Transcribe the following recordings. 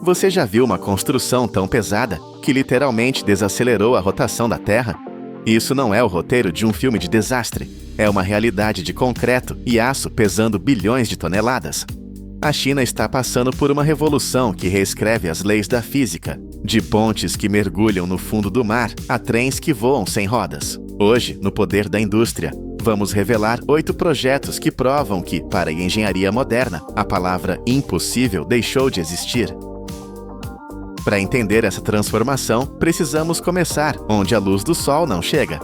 Você já viu uma construção tão pesada que literalmente desacelerou a rotação da Terra? Isso não é o roteiro de um filme de desastre. É uma realidade de concreto e aço pesando bilhões de toneladas. A China está passando por uma revolução que reescreve as leis da física, de pontes que mergulham no fundo do mar a trens que voam sem rodas. Hoje, no Poder da Indústria, vamos revelar 8 projetos que provam que, para a engenharia moderna, a palavra impossível deixou de existir. Para entender essa transformação, precisamos começar onde a luz do sol não chega.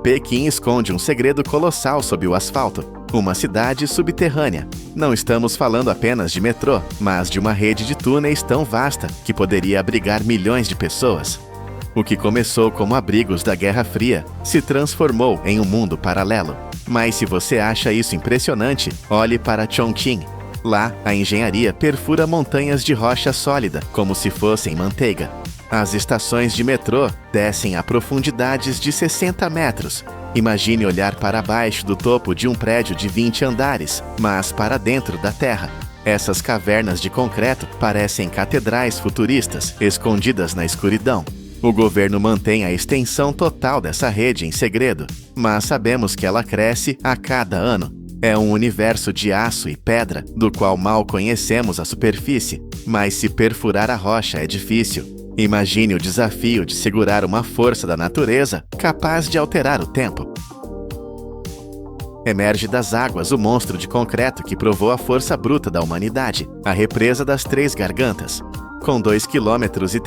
Pequim esconde um segredo colossal sob o asfalto, uma cidade subterrânea. Não estamos falando apenas de metrô, mas de uma rede de túneis tão vasta que poderia abrigar milhões de pessoas. O que começou como abrigos da Guerra Fria se transformou em um mundo paralelo. Mas se você acha isso impressionante, olhe para Chongqing. Lá, a engenharia perfura montanhas de rocha sólida, como se fossem manteiga. As estações de metrô descem a profundidades de 60 metros. Imagine olhar para baixo do topo de um prédio de 20 andares, mas para dentro da terra. Essas cavernas de concreto parecem catedrais futuristas, escondidas na escuridão. O governo mantém a extensão total dessa rede em segredo, mas sabemos que ela cresce a cada ano. É um universo de aço e pedra, do qual mal conhecemos a superfície, mas se perfurar a rocha é difícil. Imagine o desafio de segurar uma força da natureza capaz de alterar o tempo. Emerge das águas o monstro de concreto que provou a força bruta da humanidade, a represa das Três Gargantas. Com 2,3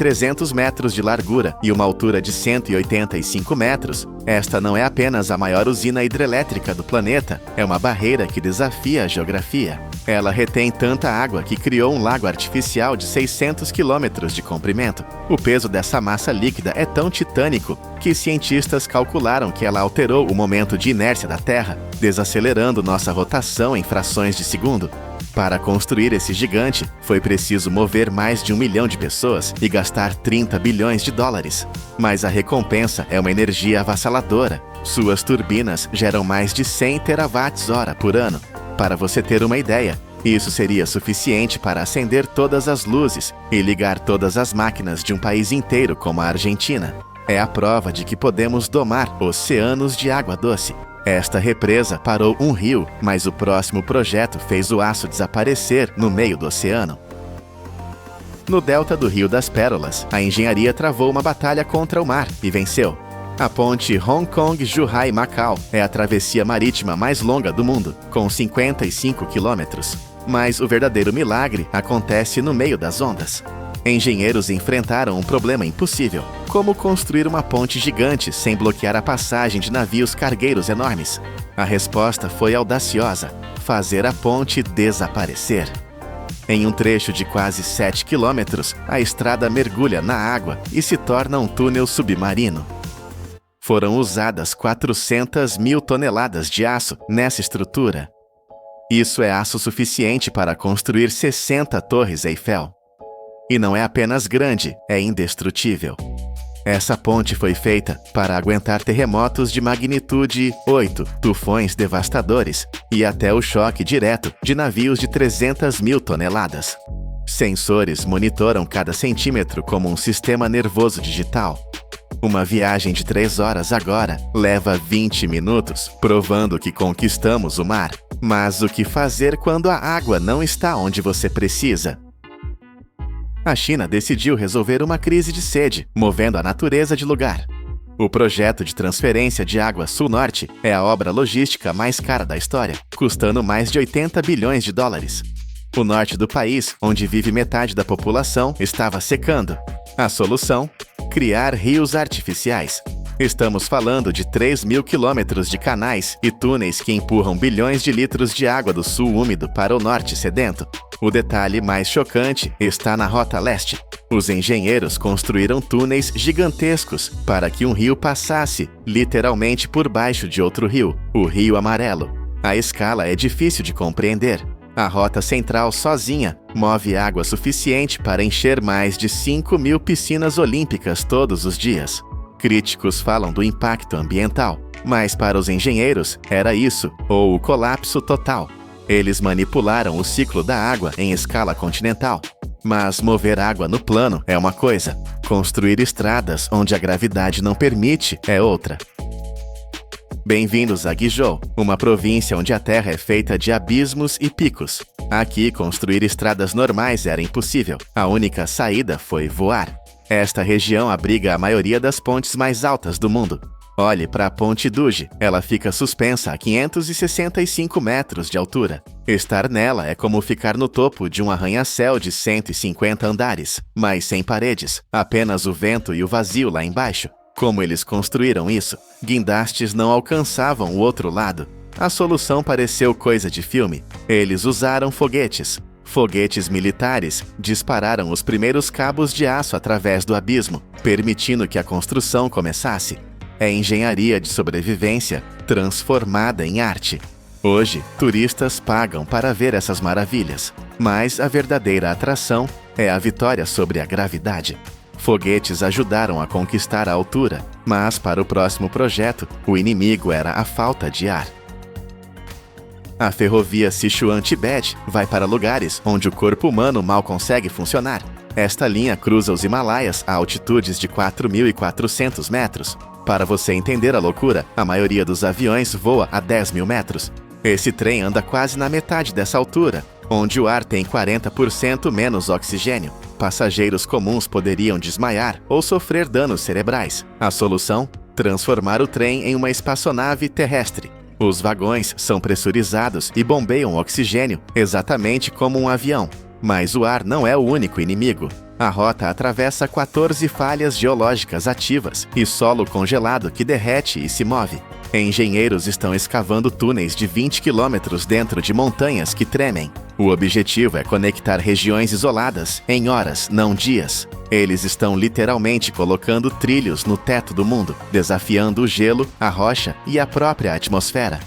km de largura e uma altura de 185 metros, esta não é apenas a maior usina hidrelétrica do planeta, é uma barreira que desafia a geografia. Ela retém tanta água que criou um lago artificial de 600 km de comprimento. O peso dessa massa líquida é tão titânico que cientistas calcularam que ela alterou o momento de inércia da Terra, desacelerando nossa rotação em frações de segundo. Para construir esse gigante, foi preciso mover mais de 1 milhão de pessoas e gastar 30 bilhões de dólares. Mas a recompensa é uma energia avassaladora. Suas turbinas geram mais de 100 terawatts-hora por ano. Para você ter uma ideia, isso seria suficiente para acender todas as luzes e ligar todas as máquinas de um país inteiro como a Argentina. É a prova de que podemos domar oceanos de água doce. Esta represa parou um rio, mas o próximo projeto fez o aço desaparecer no meio do oceano. No delta do Rio das Pérolas, a engenharia travou uma batalha contra o mar e venceu. A ponte Hong Kong-Zhuhai-Macau é a travessia marítima mais longa do mundo, com 55 quilômetros. Mas o verdadeiro milagre acontece no meio das ondas. Engenheiros enfrentaram um problema impossível: como construir uma ponte gigante sem bloquear a passagem de navios cargueiros enormes. A resposta foi audaciosa: fazer a ponte desaparecer. Em um trecho de quase 7 quilômetros, a estrada mergulha na água e se torna um túnel submarino. Foram usadas 400 mil toneladas de aço nessa estrutura. Isso é aço suficiente para construir 60 torres Eiffel. E não é apenas grande, é indestrutível. Essa ponte foi feita para aguentar terremotos de magnitude 8, tufões devastadores e até o choque direto de navios de 300 mil toneladas. Sensores monitoram cada centímetro como um sistema nervoso digital. Uma viagem de 3 horas agora leva 20 minutos, provando que conquistamos o mar. Mas o que fazer quando a água não está onde você precisa? A China decidiu resolver uma crise de sede, movendo a natureza de lugar. O projeto de transferência de água Sul-Norte é a obra logística mais cara da história, custando mais de 80 bilhões de dólares. O norte do país, onde vive metade da população, estava secando. A solução? Criar rios artificiais. Estamos falando de 3.000 quilômetros de canais e túneis que empurram bilhões de litros de água do sul úmido para o norte sedento. O detalhe mais chocante está na Rota Leste. Os engenheiros construíram túneis gigantescos para que um rio passasse, literalmente por baixo de outro rio, o Rio Amarelo. A escala é difícil de compreender. A rota central sozinha move água suficiente para encher mais de 5.000 piscinas olímpicas todos os dias. Críticos falam do impacto ambiental, mas para os engenheiros era isso, ou o colapso total. Eles manipularam o ciclo da água em escala continental. Mas mover água no plano é uma coisa. Construir estradas onde a gravidade não permite é outra. Bem-vindos a Guizhou, uma província onde a terra é feita de abismos e picos. Aqui, construir estradas normais era impossível. A única saída foi voar. Esta região abriga a maioria das pontes mais altas do mundo. Olhe para a Ponte Duji, ela fica suspensa a 565 metros de altura. Estar nela é como ficar no topo de um arranha-céu de 150 andares, mas sem paredes, apenas o vento e o vazio lá embaixo. Como eles construíram isso? Guindastes não alcançavam o outro lado. A solução pareceu coisa de filme. Eles usaram foguetes. Foguetes militares dispararam os primeiros cabos de aço através do abismo, permitindo que a construção começasse. É engenharia de sobrevivência transformada em arte. Hoje, turistas pagam para ver essas maravilhas, mas a verdadeira atração é a vitória sobre a gravidade. Foguetes ajudaram a conquistar a altura, mas para o próximo projeto, o inimigo era a falta de ar. A ferrovia Sichuan-Tibete vai para lugares onde o corpo humano mal consegue funcionar. Esta linha cruza os Himalaias a altitudes de 4.400 metros. Para você entender a loucura, a maioria dos aviões voa a 10.000 metros. Esse trem anda quase na metade dessa altura, onde o ar tem 40% menos oxigênio. Passageiros comuns poderiam desmaiar ou sofrer danos cerebrais. A solução? Transformar o trem em uma espaçonave terrestre. Os vagões são pressurizados e bombeiam oxigênio, exatamente como um avião. Mas o ar não é o único inimigo. A rota atravessa 14 falhas geológicas ativas e solo congelado que derrete e se move. Engenheiros estão escavando túneis de 20 quilômetros dentro de montanhas que tremem. O objetivo é conectar regiões isoladas em horas, não dias. Eles estão literalmente colocando trilhos no teto do mundo, desafiando o gelo, a rocha e a própria atmosfera.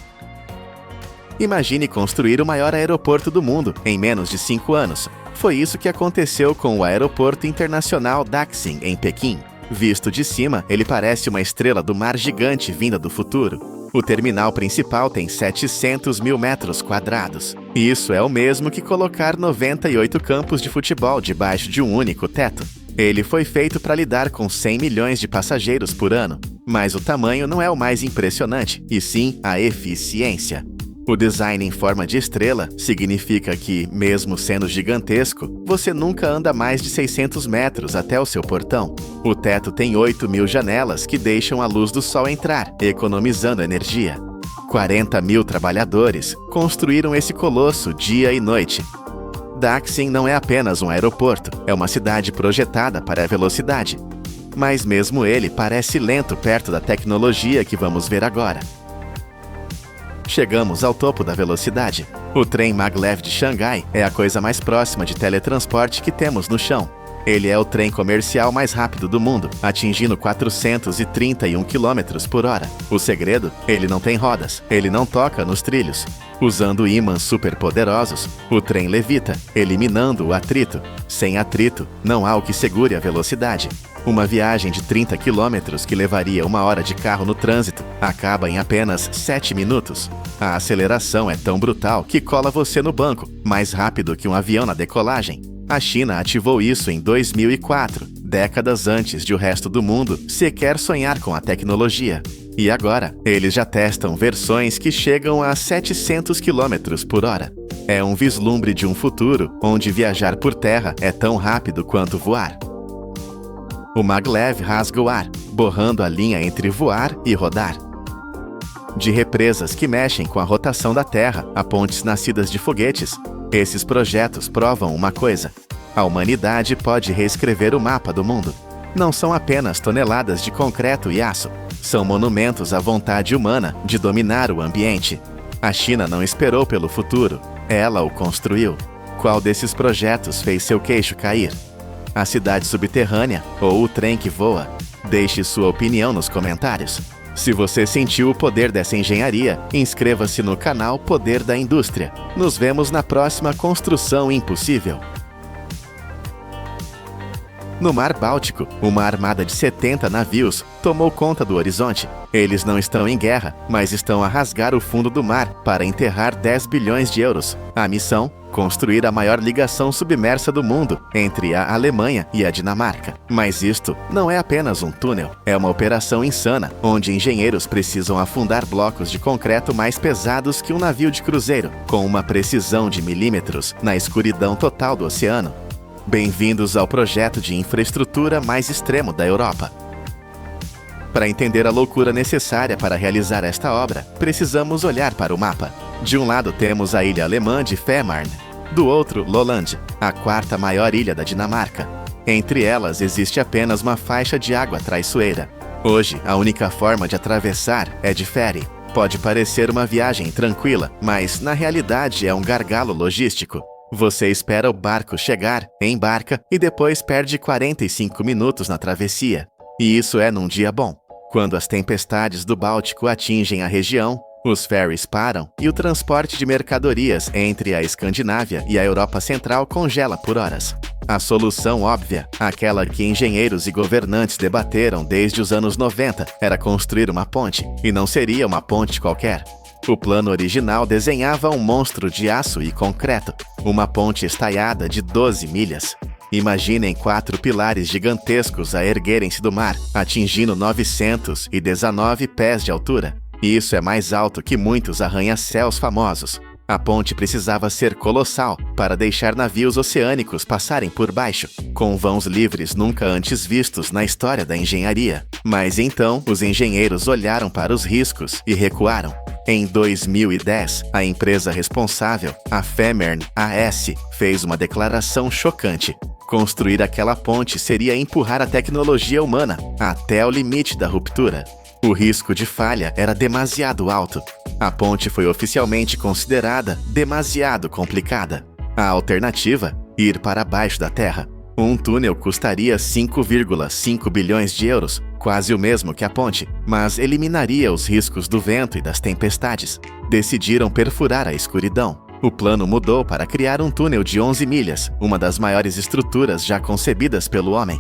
Imagine construir o maior aeroporto do mundo em menos de 5 anos. Foi isso que aconteceu com o Aeroporto Internacional Daxing, em Pequim. Visto de cima, ele parece uma estrela do mar gigante vinda do futuro. O terminal principal tem 700 mil metros quadrados. Isso é o mesmo que colocar 98 campos de futebol debaixo de um único teto. Ele foi feito para lidar com 100 milhões de passageiros por ano. Mas o tamanho não é o mais impressionante, e sim a eficiência. O design em forma de estrela significa que, mesmo sendo gigantesco, você nunca anda mais de 600 metros até o seu portão. O teto tem 8.000 janelas que deixam a luz do sol entrar, economizando energia. 40.000 trabalhadores construíram esse colosso dia e noite. Daxing não é apenas um aeroporto, é uma cidade projetada para a velocidade. Mas mesmo ele parece lento perto da tecnologia que vamos ver agora. Chegamos ao topo da velocidade. O trem Maglev de Xangai é a coisa mais próxima de teletransporte que temos no chão. Ele é o trem comercial mais rápido do mundo, atingindo 431 km por hora. O segredo? Ele não tem rodas, ele não toca nos trilhos. Usando ímãs superpoderosos, o trem levita, eliminando o atrito. Sem atrito, não há o que segure a velocidade. Uma viagem de 30 quilômetros que levaria 1 hora de carro no trânsito acaba em apenas 7 minutos. A aceleração é tão brutal que cola você no banco, mais rápido que um avião na decolagem. A China ativou isso em 2004, décadas antes de o resto do mundo sequer sonhar com a tecnologia. E agora, eles já testam versões que chegam a 700 km por hora. É um vislumbre de um futuro onde viajar por terra é tão rápido quanto voar. O Maglev rasga o ar, borrando a linha entre voar e rodar. De represas que mexem com a rotação da Terra a pontes nascidas de foguetes, esses projetos provam uma coisa: a humanidade pode reescrever o mapa do mundo. Não são apenas toneladas de concreto e aço, são monumentos à vontade humana de dominar o ambiente. A China não esperou pelo futuro, ela o construiu. Qual desses projetos fez seu queixo cair? A cidade subterrânea ou o trem que voa? Deixe sua opinião nos comentários. Se você sentiu o poder dessa engenharia, inscreva-se no canal Poder da Indústria. Nos vemos na próxima Construção Impossível. No Mar Báltico, uma armada de 70 navios tomou conta do horizonte. Eles não estão em guerra, mas estão a rasgar o fundo do mar para enterrar 10 bilhões de euros. A missão? construir a maior ligação submersa do mundo entre a Alemanha e a Dinamarca. Mas isto não é apenas um túnel, é uma operação insana, onde engenheiros precisam afundar blocos de concreto mais pesados que um navio de cruzeiro, com uma precisão de milímetros na escuridão total do oceano. Bem-vindos ao projeto de infraestrutura mais extremo da Europa. Para entender a loucura necessária para realizar esta obra, precisamos olhar para o mapa. De um lado temos a ilha alemã de Fehmarn, do outro, Lolland, a quarta maior ilha da Dinamarca. Entre elas existe apenas uma faixa de água traiçoeira. Hoje, a única forma de atravessar é de ferry. Pode parecer uma viagem tranquila, mas na realidade é um gargalo logístico. Você espera o barco chegar, embarca e depois perde 45 minutos na travessia. E isso é num dia bom. Quando as tempestades do Báltico atingem a região, os ferries param e o transporte de mercadorias entre a Escandinávia e a Europa Central congela por horas. A solução óbvia, aquela que engenheiros e governantes debateram desde os anos 90, era construir uma ponte, e não seria uma ponte qualquer. O plano original desenhava um monstro de aço e concreto, uma ponte estaiada de 12 milhas. Imaginem 4 pilares gigantescos a erguerem-se do mar, atingindo 919 pés de altura. E isso é mais alto que muitos arranha-céus famosos. A ponte precisava ser colossal para deixar navios oceânicos passarem por baixo, com vãos livres nunca antes vistos na história da engenharia. Mas então, os engenheiros olharam para os riscos e recuaram. Em 2010, a empresa responsável, a Fehmarn AS, fez uma declaração chocante. Construir aquela ponte seria empurrar a tecnologia humana até o limite da ruptura. O risco de falha era demasiado alto. A ponte foi oficialmente considerada demasiado complicada. A alternativa? Ir para baixo da terra. Um túnel custaria 5,5 bilhões de euros, quase o mesmo que a ponte, mas eliminaria os riscos do vento e das tempestades. Decidiram perfurar a escuridão. O plano mudou para criar um túnel de 11 milhas, uma das maiores estruturas já concebidas pelo homem.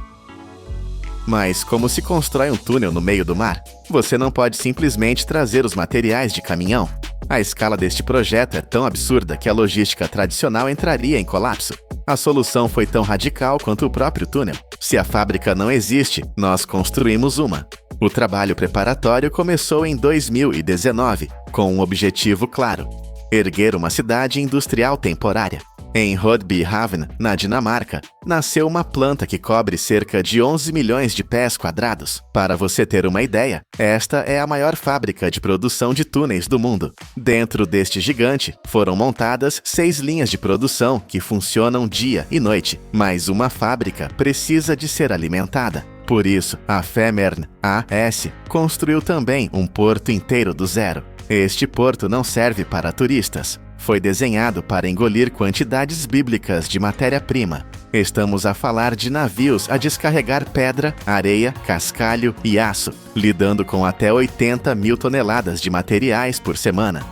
Mas como se constrói um túnel no meio do mar? Você não pode simplesmente trazer os materiais de caminhão. A escala deste projeto é tão absurda que a logística tradicional entraria em colapso. A solução foi tão radical quanto o próprio túnel. Se a fábrica não existe, nós construímos uma. O trabalho preparatório começou em 2019, com um objetivo claro: erguer uma cidade industrial temporária. Em Rødbyhavn, na Dinamarca, nasceu uma planta que cobre cerca de 11 milhões de pés quadrados. Para você ter uma ideia, esta é a maior fábrica de produção de túneis do mundo. Dentro deste gigante, foram montadas 6 linhas de produção que funcionam dia e noite, mas uma fábrica precisa de ser alimentada. Por isso, a Fehmarn AS construiu também um porto inteiro do zero. Este porto não serve para turistas. Foi desenhado para engolir quantidades bíblicas de matéria-prima. Estamos a falar de navios a descarregar pedra, areia, cascalho e aço, lidando com até 80 mil toneladas de materiais por semana.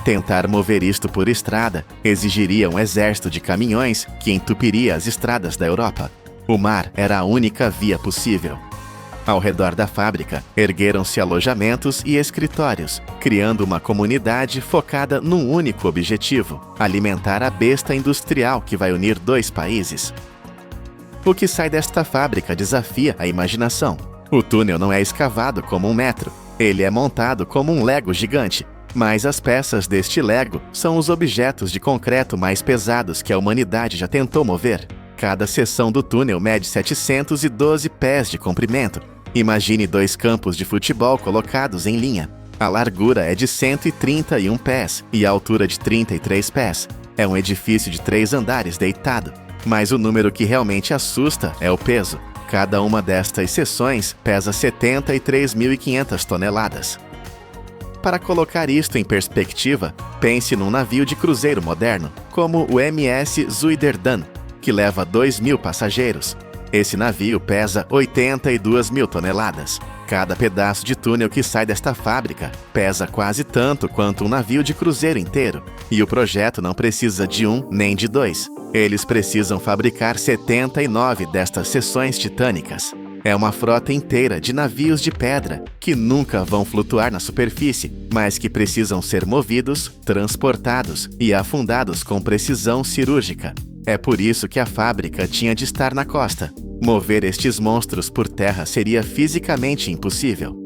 Tentar mover isto por estrada exigiria um exército de caminhões que entupiria as estradas da Europa. O mar era a única via possível. Ao redor da fábrica, ergueram-se alojamentos e escritórios, criando uma comunidade focada num único objetivo: alimentar a besta industrial que vai unir 2 países. O que sai desta fábrica desafia a imaginação. O túnel não é escavado como um metro, ele é montado como um Lego gigante. Mas as peças deste Lego são os objetos de concreto mais pesados que a humanidade já tentou mover. Cada seção do túnel mede 712 pés de comprimento. Imagine 2 campos de futebol colocados em linha. A largura é de 131 pés e a altura de 33 pés. É um edifício de 3 andares deitado. Mas o número que realmente assusta é o peso. Cada uma destas seções pesa 73.500 toneladas. Para colocar isto em perspectiva, pense num navio de cruzeiro moderno, como o MS Zuiderdam, que leva 2.000 passageiros. Esse navio pesa 82 mil toneladas. Cada pedaço de túnel que sai desta fábrica pesa quase tanto quanto um navio de cruzeiro inteiro. E o projeto não precisa de 1 nem de 2. Eles precisam fabricar 79 destas seções titânicas. É uma frota inteira de navios de pedra que nunca vão flutuar na superfície, mas que precisam ser movidos, transportados e afundados com precisão cirúrgica. É por isso que a fábrica tinha de estar na costa. Mover estes monstros por terra seria fisicamente impossível.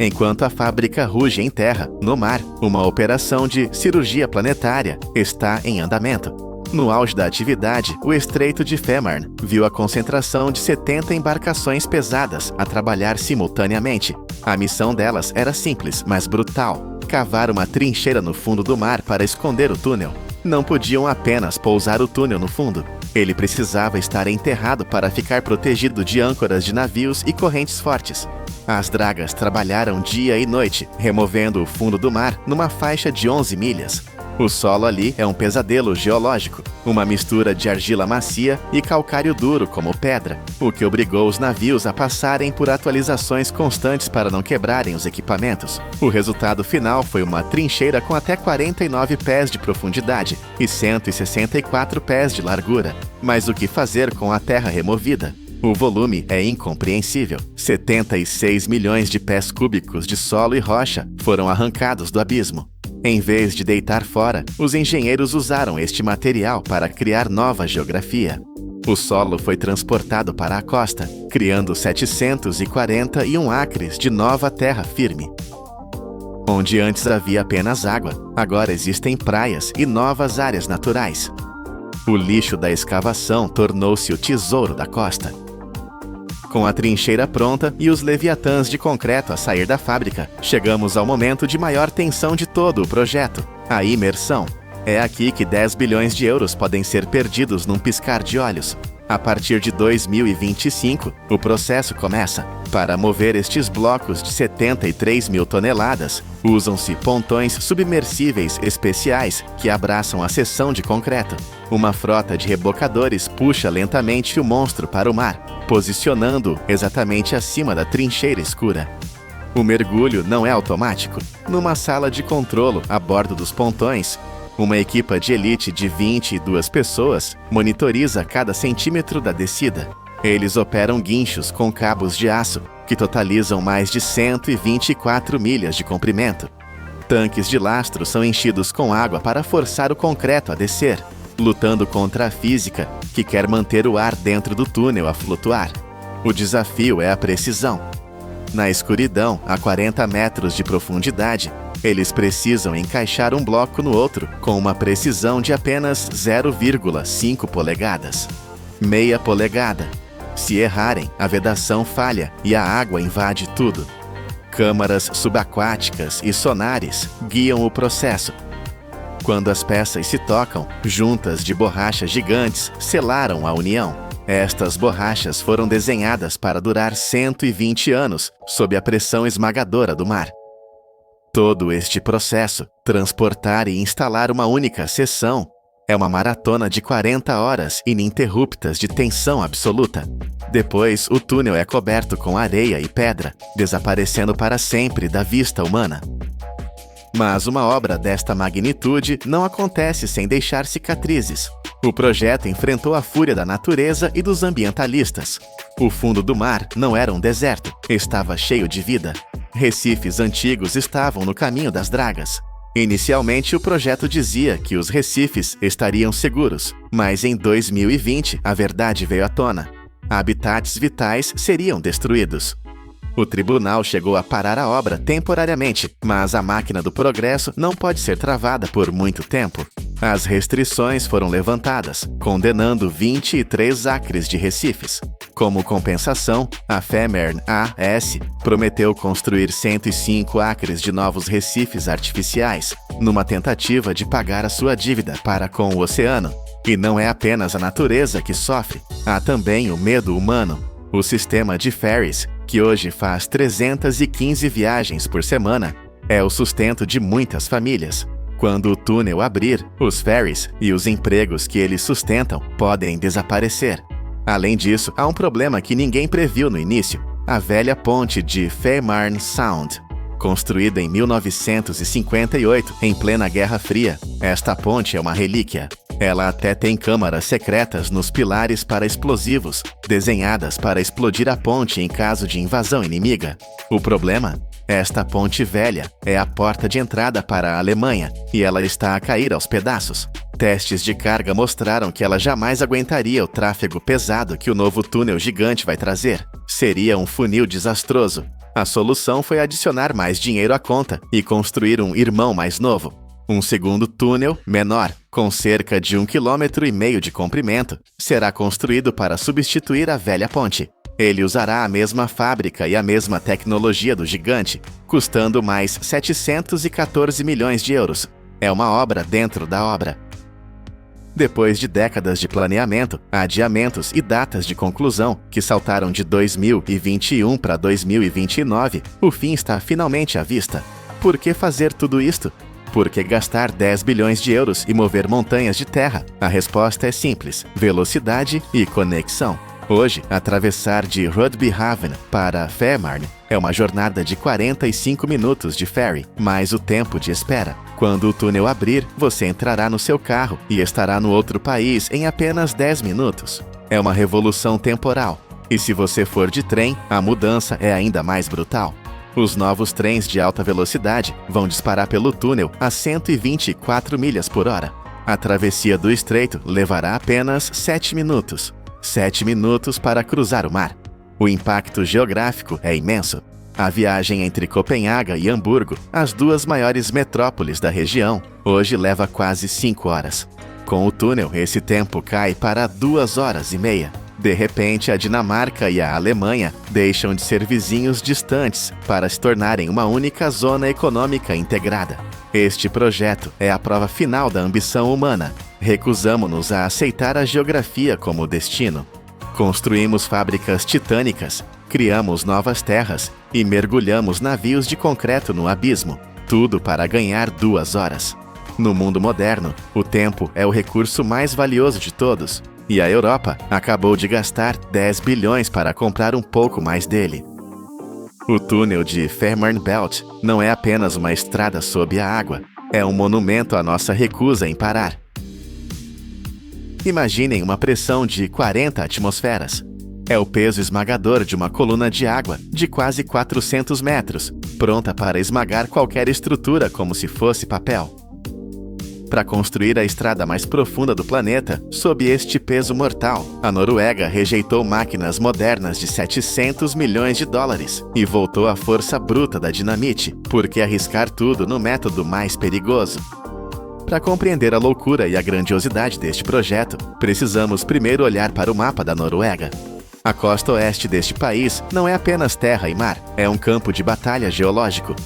Enquanto a fábrica ruge em terra, no mar, uma operação de cirurgia planetária está em andamento. No auge da atividade, o Estreito de Fehmarn viu a concentração de 70 embarcações pesadas a trabalhar simultaneamente. A missão delas era simples, mas brutal: cavar uma trincheira no fundo do mar para esconder o túnel. Não podiam apenas pousar o túnel no fundo. Ele precisava estar enterrado para ficar protegido de âncoras de navios e correntes fortes. As dragas trabalharam dia e noite, removendo o fundo do mar numa faixa de 11 milhas. O solo ali é um pesadelo geológico, uma mistura de argila macia e calcário duro como pedra, o que obrigou os navios a passarem por atualizações constantes para não quebrarem os equipamentos. O resultado final foi uma trincheira com até 49 pés de profundidade e 164 pés de largura. Mas o que fazer com a terra removida? O volume é incompreensível. 76 milhões de pés cúbicos de solo e rocha foram arrancados do abismo. Em vez de deitar fora, os engenheiros usaram este material para criar nova geografia. O solo foi transportado para a costa, criando 741 acres de nova terra firme. Onde antes havia apenas água, agora existem praias e novas áreas naturais. O lixo da escavação tornou-se o tesouro da costa. Com a trincheira pronta e os leviatãs de concreto a sair da fábrica, chegamos ao momento de maior tensão de todo o projeto: a imersão. É aqui que 10 bilhões de euros podem ser perdidos num piscar de olhos. A partir de 2025, o processo começa. Para mover estes blocos de 73 mil toneladas, usam-se pontões submersíveis especiais que abraçam a seção de concreto. Uma frota de rebocadores puxa lentamente o monstro para o mar, posicionando-o exatamente acima da trincheira escura. O mergulho não é automático. Numa sala de controlo a bordo dos pontões, uma equipe de elite de 22 pessoas monitoriza cada centímetro da descida. Eles operam guinchos com cabos de aço, que totalizam mais de 124 milhas de comprimento. Tanques de lastro são enchidos com água para forçar o concreto a descer, lutando contra a física, que quer manter o ar dentro do túnel a flutuar. O desafio é a precisão. Na escuridão, a 40 metros de profundidade, eles precisam encaixar um bloco no outro com uma precisão de apenas 0,5 polegadas. Meia polegada. Se errarem, a vedação falha e a água invade tudo. Câmaras subaquáticas e sonares guiam o processo. Quando as peças se tocam, juntas de borrachas gigantes selaram a união. Estas borrachas foram desenhadas para durar 120 anos, sob a pressão esmagadora do mar. Todo este processo, transportar e instalar uma única seção, é uma maratona de 40 horas ininterruptas de tensão absoluta. Depois, o túnel é coberto com areia e pedra, desaparecendo para sempre da vista humana. Mas uma obra desta magnitude não acontece sem deixar cicatrizes. O projeto enfrentou a fúria da natureza e dos ambientalistas. O fundo do mar não era um deserto, estava cheio de vida. Recifes antigos estavam no caminho das dragas. Inicialmente, o projeto dizia que os recifes estariam seguros, mas em 2020 a verdade veio à tona. Habitats vitais seriam destruídos. O tribunal chegou a parar a obra temporariamente, mas a máquina do progresso não pode ser travada por muito tempo. As restrições foram levantadas, condenando 23 acres de recifes. Como compensação, a Fehmarn AS prometeu construir 105 acres de novos recifes artificiais, numa tentativa de pagar a sua dívida para com o oceano. E não é apenas a natureza que sofre, há também o medo humano. O sistema de ferries, que hoje faz 315 viagens por semana, é o sustento de muitas famílias. Quando o túnel abrir, os ferries e os empregos que eles sustentam podem desaparecer. Além disso, há um problema que ninguém previu no início: a velha ponte de Fehmarn Sound. Construída em 1958, em plena Guerra Fria, esta ponte é uma relíquia. Ela até tem câmaras secretas nos pilares para explosivos, desenhadas para explodir a ponte em caso de invasão inimiga. O problema? Esta ponte velha é a porta de entrada para a Alemanha e ela está a cair aos pedaços. Testes de carga mostraram que ela jamais aguentaria o tráfego pesado que o novo túnel gigante vai trazer. Seria um funil desastroso. A solução foi adicionar mais dinheiro à conta e construir um irmão mais novo. Um segundo túnel, menor, com cerca de 1,5 km de comprimento, será construído para substituir a velha ponte. Ele usará a mesma fábrica e a mesma tecnologia do gigante, custando mais 714 milhões de euros. É uma obra dentro da obra. Depois de décadas de planeamento, adiamentos e datas de conclusão, que saltaram de 2021 para 2029, o fim está finalmente à vista. Por que fazer tudo isto? Por que gastar 10 bilhões de euros e mover montanhas de terra? A resposta é simples: velocidade e conexão. Hoje, atravessar de Rugby Haven para Fehmarn é uma jornada de 45 minutos de ferry, mais o tempo de espera. Quando o túnel abrir, você entrará no seu carro e estará no outro país em apenas 10 minutos. É uma revolução temporal. E se você for de trem, a mudança é ainda mais brutal. Os novos trens de alta velocidade vão disparar pelo túnel a 124 milhas por hora. A travessia do estreito levará apenas 7 minutos. 7 minutos para cruzar o mar. O impacto geográfico é imenso. A viagem entre Copenhaga e Hamburgo, as duas maiores metrópoles da região, hoje leva quase 5 horas. Com o túnel, esse tempo cai para 2 horas e meia. De repente, a Dinamarca e a Alemanha deixam de ser vizinhos distantes para se tornarem uma única zona econômica integrada. Este projeto é a prova final da ambição humana. Recusamo-nos a aceitar a geografia como destino. Construímos fábricas titânicas, criamos novas terras e mergulhamos navios de concreto no abismo, tudo para ganhar 2 horas. No mundo moderno, o tempo é o recurso mais valioso de todos, e a Europa acabou de gastar 10 bilhões para comprar um pouco mais dele. O túnel de Fehmarn Belt não é apenas uma estrada sob a água, é um monumento à nossa recusa em parar. Imaginem uma pressão de 40 atmosferas. É o peso esmagador de uma coluna de água de quase 400 metros, pronta para esmagar qualquer estrutura como se fosse papel. Para construir a estrada mais profunda do planeta, sob este peso mortal, a Noruega rejeitou máquinas modernas de 700 milhões de dólares e voltou à força bruta da dinamite, porque arriscar tudo no método mais perigoso. Para compreender a loucura e a grandiosidade deste projeto, precisamos primeiro olhar para o mapa da Noruega. A costa oeste deste país não é apenas terra e mar, é um campo de batalha geológico.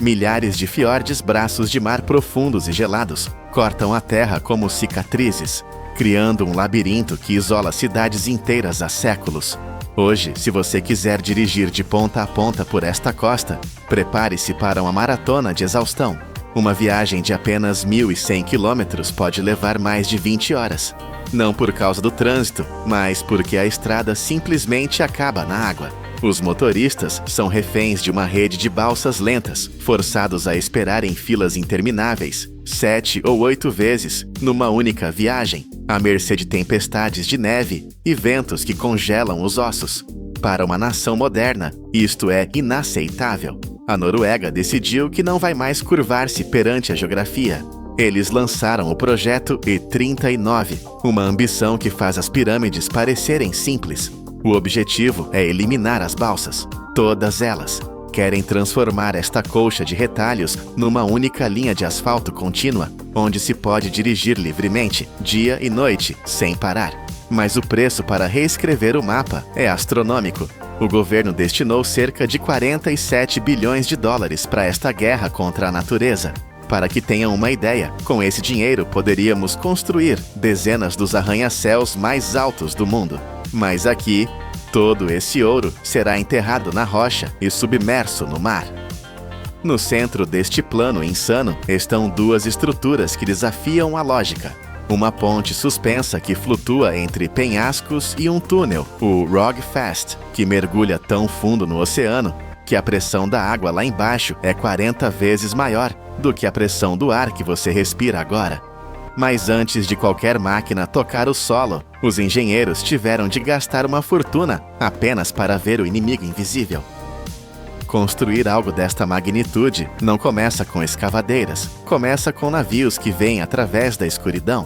Milhares de fiordes, braços de mar profundos e gelados, cortam a terra como cicatrizes, criando um labirinto que isola cidades inteiras há séculos. Hoje, se você quiser dirigir de ponta a ponta por esta costa, prepare-se para uma maratona de exaustão. Uma viagem de apenas 1.100 quilômetros pode levar mais de 20 horas. Não por causa do trânsito, mas porque a estrada simplesmente acaba na água. Os motoristas são reféns de uma rede de balsas lentas, forçados a esperar em filas intermináveis, 7 ou 8 vezes, numa única viagem, à mercê de tempestades de neve e ventos que congelam os ossos. Para uma nação moderna, isto é inaceitável. A Noruega decidiu que não vai mais curvar-se perante a geografia. Eles lançaram o projeto E39, uma ambição que faz as pirâmides parecerem simples. O objetivo é eliminar as balsas, todas elas. Querem transformar esta colcha de retalhos numa única linha de asfalto contínua, onde se pode dirigir livremente, dia e noite, sem parar. Mas o preço para reescrever o mapa é astronômico. O governo destinou cerca de 47 bilhões de dólares para esta guerra contra a natureza. Para que tenham uma ideia, com esse dinheiro poderíamos construir dezenas dos arranha-céus mais altos do mundo. Mas aqui, todo esse ouro será enterrado na rocha e submerso no mar. No centro deste plano insano estão duas estruturas que desafiam a lógica. Uma ponte suspensa que flutua entre penhascos e um túnel, o Rogfast, que mergulha tão fundo no oceano que a pressão da água lá embaixo é 40 vezes maior do que a pressão do ar que você respira agora. Mas antes de qualquer máquina tocar o solo, os engenheiros tiveram de gastar uma fortuna apenas para ver o inimigo invisível. Construir algo desta magnitude não começa com escavadeiras, começa com navios que vêm através da escuridão.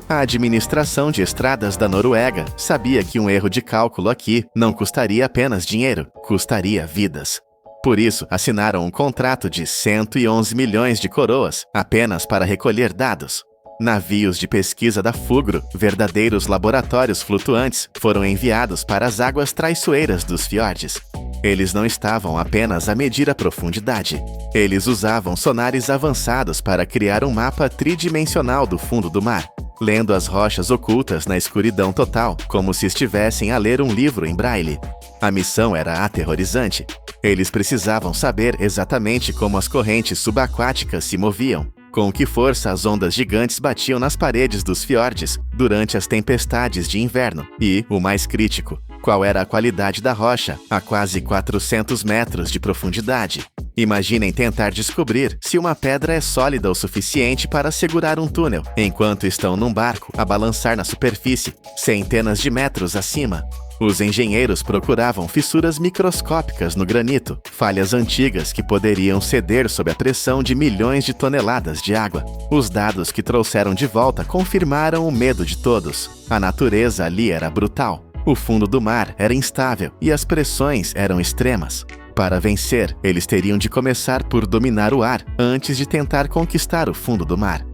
A administração de estradas da Noruega sabia que um erro de cálculo aqui não custaria apenas dinheiro, custaria vidas. Por isso, assinaram um contrato de 111 milhões de coroas apenas para recolher dados. Navios de pesquisa da Fugro, verdadeiros laboratórios flutuantes, foram enviados para as águas traiçoeiras dos fiordes. Eles não estavam apenas a medir a profundidade. Eles usavam sonares avançados para criar um mapa tridimensional do fundo do mar, lendo as rochas ocultas na escuridão total, como se estivessem a ler um livro em braille. A missão era aterrorizante. Eles precisavam saber exatamente como as correntes subaquáticas se moviam, com que força as ondas gigantes batiam nas paredes dos fiordes durante as tempestades de inverno e, o mais crítico, qual era a qualidade da rocha a quase 400 metros de profundidade. Imaginem tentar descobrir se uma pedra é sólida o suficiente para segurar um túnel, enquanto estão num barco a balançar na superfície, centenas de metros acima. Os engenheiros procuravam fissuras microscópicas no granito, falhas antigas que poderiam ceder sob a pressão de milhões de toneladas de água. Os dados que trouxeram de volta confirmaram o medo de todos. A natureza ali era brutal. O fundo do mar era instável e as pressões eram extremas. Para vencer, eles teriam de começar por dominar o ar antes de tentar conquistar o fundo do mar.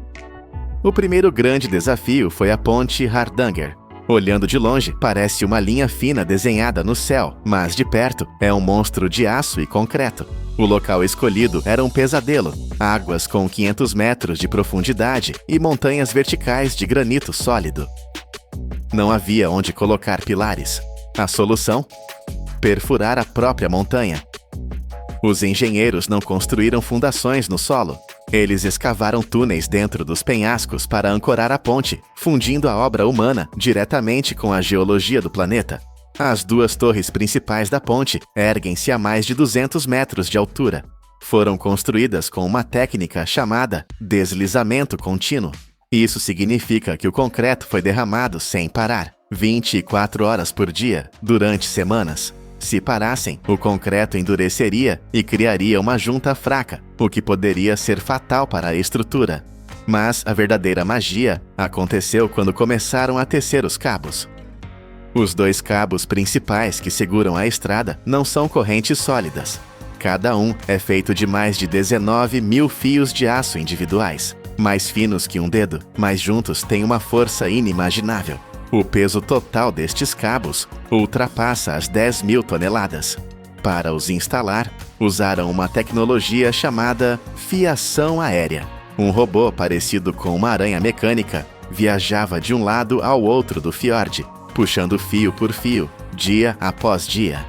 O primeiro grande desafio foi a ponte Hardanger. Olhando de longe, parece uma linha fina desenhada no céu, mas de perto é um monstro de aço e concreto. O local escolhido era um pesadelo, águas com 500 metros de profundidade e montanhas verticais de granito sólido. Não havia onde colocar pilares. A solução? Perfurar a própria montanha. Os engenheiros não construíram fundações no solo. Eles escavaram túneis dentro dos penhascos para ancorar a ponte, fundindo a obra humana diretamente com a geologia do planeta. As duas torres principais da ponte erguem-se a mais de 200 metros de altura. Foram construídas com uma técnica chamada deslizamento contínuo. Isso significa que o concreto foi derramado sem parar, 24 horas por dia, durante semanas. Se parassem, o concreto endureceria e criaria uma junta fraca, o que poderia ser fatal para a estrutura. Mas a verdadeira magia aconteceu quando começaram a tecer os cabos. Os dois cabos principais que seguram a estrada não são correntes sólidas. Cada um é feito de mais de 19 mil fios de aço individuais, mais finos que um dedo, mas juntos têm uma força inimaginável. O peso total destes cabos ultrapassa as 10 mil toneladas. Para os instalar, usaram uma tecnologia chamada fiação aérea. Um robô parecido com uma aranha mecânica viajava de um lado ao outro do fiord, puxando fio por fio, dia após dia.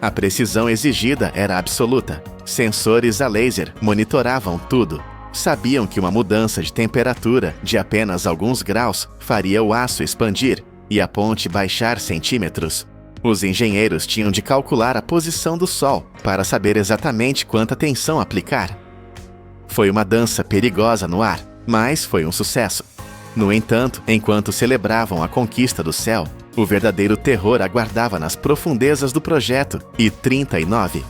A precisão exigida era absoluta. Sensores a laser monitoravam tudo. Sabiam que uma mudança de temperatura de apenas alguns graus faria o aço expandir e a ponte baixar centímetros. Os engenheiros tinham de calcular a posição do Sol para saber exatamente quanta tensão aplicar. Foi uma dança perigosa no ar, mas foi um sucesso. No entanto, enquanto celebravam a conquista do céu, o verdadeiro terror aguardava nas profundezas do projeto I-39.